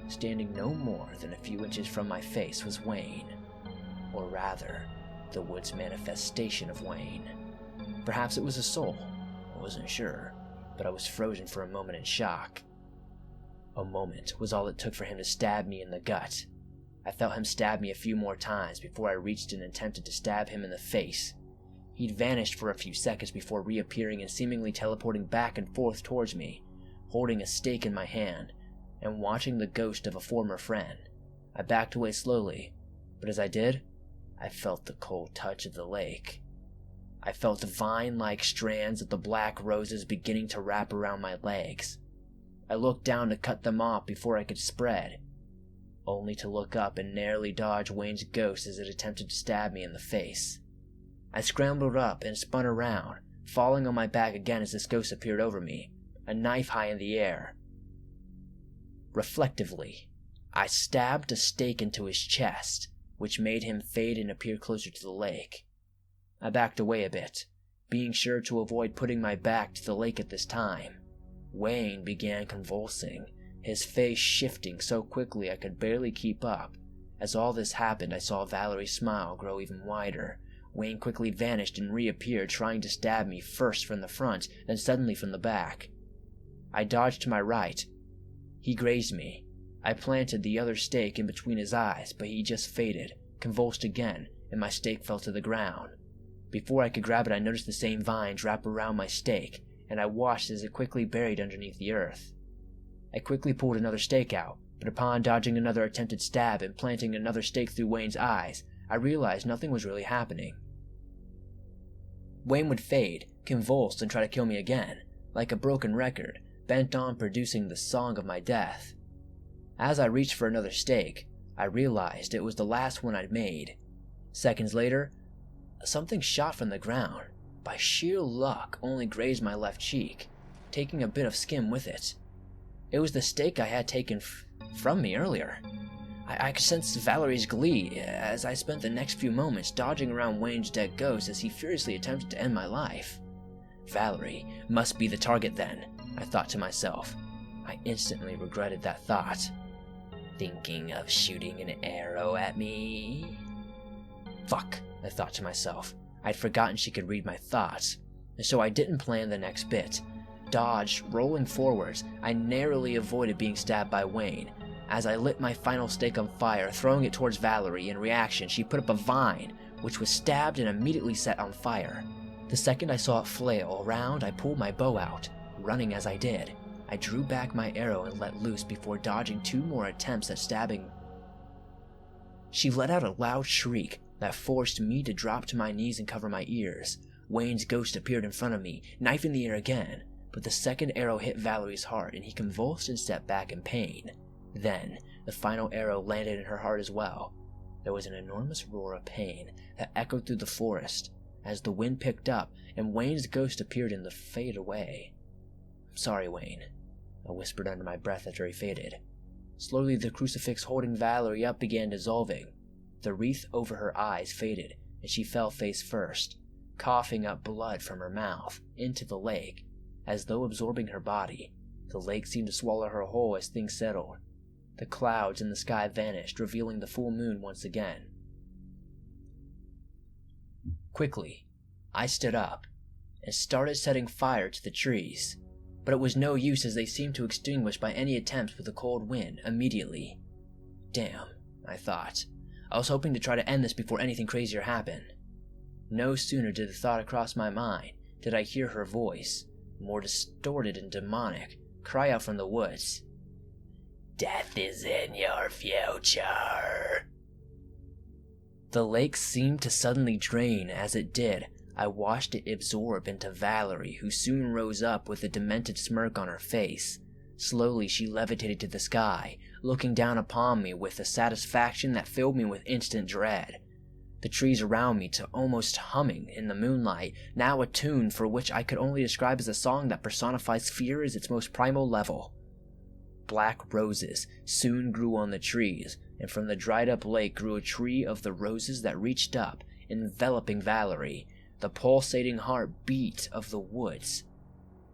Standing no more than a few inches from my face was Wayne, or rather, the wood's manifestation of Wayne. Perhaps it was a soul, I wasn't sure, but I was frozen for a moment in shock. A moment was all it took for him to stab me in the gut. I felt him stab me a few more times before I reached and attempted to stab him in the face. He'd vanished for a few seconds before reappearing and seemingly teleporting back and forth towards me, holding a stake in my hand, and watching the ghost of a former friend. I backed away slowly, but as I did, I felt the cold touch of the lake. I felt the vine-like strands of the black roses beginning to wrap around my legs. I looked down to cut them off before I could spread, only to look up and narrowly dodge Wayne's ghost as it attempted to stab me in the face. I scrambled up and spun around, falling on my back again as this ghost appeared over me, a knife high in the air. Reflectively, I stabbed a stake into his chest, which made him fade and appear closer to the lake. I backed away a bit, being sure to avoid putting my back to the lake at this time. Wayne began convulsing, his face shifting so quickly I could barely keep up. As all this happened, I saw Valerie's smile grow even wider. Wayne quickly vanished and reappeared, trying to stab me first from the front, then suddenly from the back. I dodged to my right. He grazed me. I planted the other stake in between his eyes, but he just faded, convulsed again, and my stake fell to the ground. Before I could grab it, I noticed the same vines wrap around my stake, and I watched as it quickly buried underneath the earth. I quickly pulled another stake out, but upon dodging another attempted stab and planting another stake through Wayne's eyes, I realized nothing was really happening. Wayne would fade, convulse, and try to kill me again, like a broken record, bent on producing the song of my death. As I reached for another stake, I realized it was the last one I'd made. Seconds later, something shot from the ground. By sheer luck, only grazed my left cheek, taking a bit of skin with it. It was the stake I had taken from me earlier. I could sense Valerie's glee as I spent the next few moments dodging around Wayne's dead ghost as he furiously attempted to end my life. Valerie must be the target then, I thought to myself. I instantly regretted that thought. Thinking of shooting an arrow at me? Fuck, I thought to myself. I'd forgotten she could read my thoughts, and so I didn't plan the next bit. Dodged, rolling forwards, I narrowly avoided being stabbed by Wayne. As I lit my final stake on fire, throwing it towards Valerie, in reaction, she put up a vine, which was stabbed and immediately set on fire. The second I saw it flail around, I pulled my bow out, running as I did. I drew back my arrow and let loose before dodging 2 more attempts at stabbing. She let out a loud shriek that forced me to drop to my knees and cover my ears. Wayne's ghost appeared in front of me, knife in the air again, but the second arrow hit Valerie's heart and he convulsed and stepped back in pain. Then, the final arrow landed in her heart as well. There was an enormous roar of pain that echoed through the forest as the wind picked up and Wayne's ghost appeared in the fade away. "I'm sorry, Wayne," I whispered under my breath after he faded. Slowly, the crucifix holding Valerie up began dissolving. The wreath over her eyes faded, and she fell face first, coughing up blood from her mouth into the lake. As though absorbing her body, the lake seemed to swallow her whole as things settled. The clouds in the sky vanished, revealing the full moon once again. Quickly, I stood up and started setting fire to the trees, but it was no use as they seemed to extinguish by any attempts with the cold wind immediately. Damn, I thought. I was hoping to try to end this before anything crazier happened. No sooner did the thought cross my mind did I hear her voice, more distorted and demonic, cry out from the woods. "Death is in your future." The lake seemed to suddenly drain. As it did, I watched it absorb into Valerie, who soon rose up with a demented smirk on her face. Slowly she levitated to the sky, looking down upon me with a satisfaction that filled me with instant dread. The trees around me to almost humming in the moonlight, now a tune for which I could only describe as a song that personifies fear as its most primal level. Black roses soon grew on the trees, and from the dried-up lake grew a tree of the roses that reached up, enveloping Valerie. The pulsating heartbeat of the woods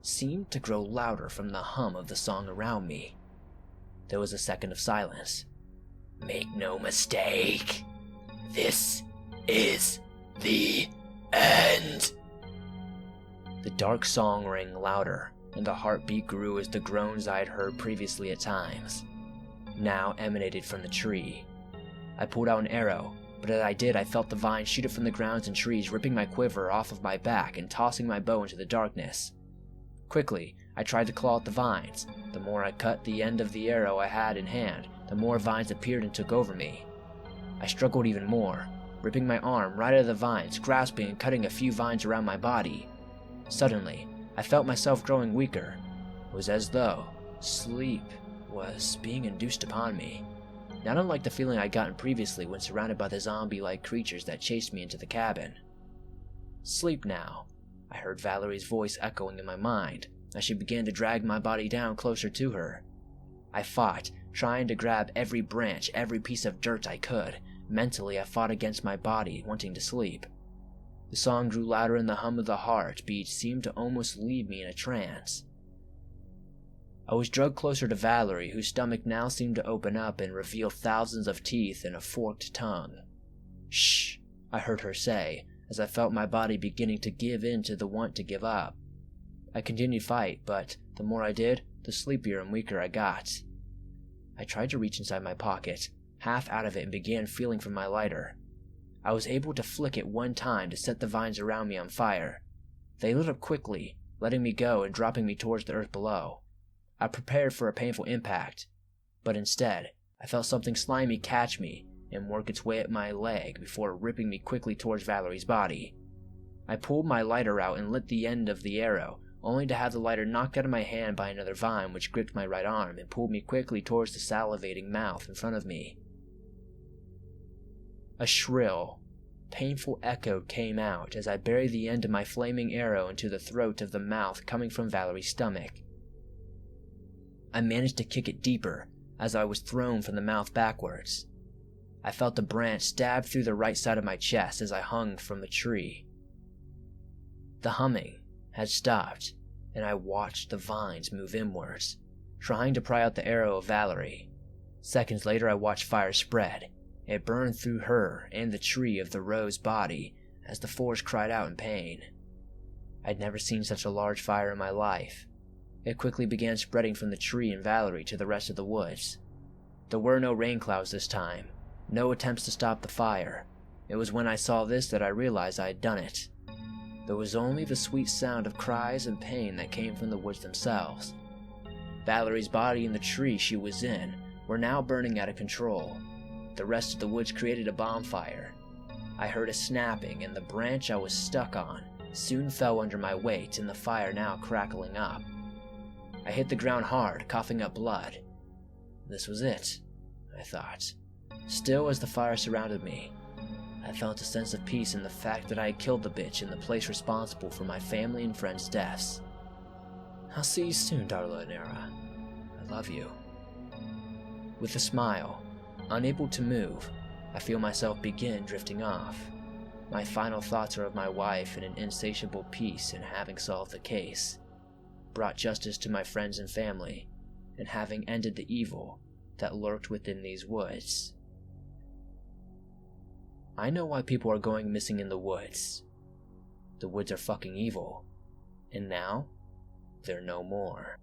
seemed to grow louder from the hum of the song around me. There was a second of silence. "Make no mistake, this is the end." The dark song rang louder, and the heartbeat grew as the groans I had heard previously at times now emanated from the tree. I pulled out an arrow, but as I did, I felt the vines shoot up from the grounds and trees, ripping my quiver off of my back and tossing my bow into the darkness. Quickly, I tried to claw at the vines. The more I cut the end of the arrow I had in hand, the more vines appeared and took over me. I struggled even more, ripping my arm right out of the vines, grasping and cutting a few vines around my body. Suddenly, I felt myself growing weaker. It was as though sleep was being induced upon me, not unlike the feeling I'd gotten previously when surrounded by the zombie-like creatures that chased me into the cabin. "Sleep now," I heard Valerie's voice echoing in my mind as she began to drag my body down closer to her. I fought, trying to grab every branch, every piece of dirt I could. Mentally, I fought against my body, wanting to sleep. The song grew louder and the hum of the heartbeat seemed to almost leave me in a trance. I was dragged closer to Valerie, whose stomach now seemed to open up and reveal thousands of teeth and a forked tongue. "Shh," I heard her say, as I felt my body beginning to give in to the want to give up. I continued to fight, but the more I did, the sleepier and weaker I got. I tried to reach inside my pocket, half out of it, and began feeling for my lighter. I was able to flick it one time to set the vines around me on fire. They lit up quickly, letting me go and dropping me towards the earth below. I prepared for a painful impact, but instead, I felt something slimy catch me and work its way up my leg before ripping me quickly towards Valerie's body. I pulled my lighter out and lit the end of the arrow, only to have the lighter knocked out of my hand by another vine which gripped my right arm and pulled me quickly towards the salivating mouth in front of me. A shrill, painful echo came out as I buried the end of my flaming arrow into the throat of the mouth coming from Valerie's stomach. I managed to kick it deeper as I was thrown from the mouth backwards. I felt the branch stab through the right side of my chest as I hung from the tree. The humming had stopped, and I watched the vines move inwards, trying to pry out the arrow of Valerie. Seconds later, I watched fire spread. It burned through her and the tree of the rose body as the forest cried out in pain. I'd never seen such a large fire in my life. It quickly began spreading from the tree and Valerie to the rest of the woods. There were no rain clouds this time, no attempts to stop the fire. It was when I saw this that I realized I had done it. There was only the sweet sound of cries and pain that came from the woods themselves. Valerie's body and the tree she was in were now burning out of control. The rest of the woods created a bonfire. I heard a snapping, and the branch I was stuck on soon fell under my weight and the fire now crackling up. I hit the ground hard, coughing up blood. This was it, I thought. Still as the fire surrounded me, I felt a sense of peace in the fact that I had killed the bitch in the place responsible for my family and friends' deaths. I'll see you soon, Darla and Era. I love you. With a smile, unable to move, I feel myself begin drifting off. My final thoughts are of my wife and an insatiable peace in having solved the case, brought justice to my friends and family, and having ended the evil that lurked within these woods. I know why people are going missing in the woods. The woods are fucking evil, and now, they're no more.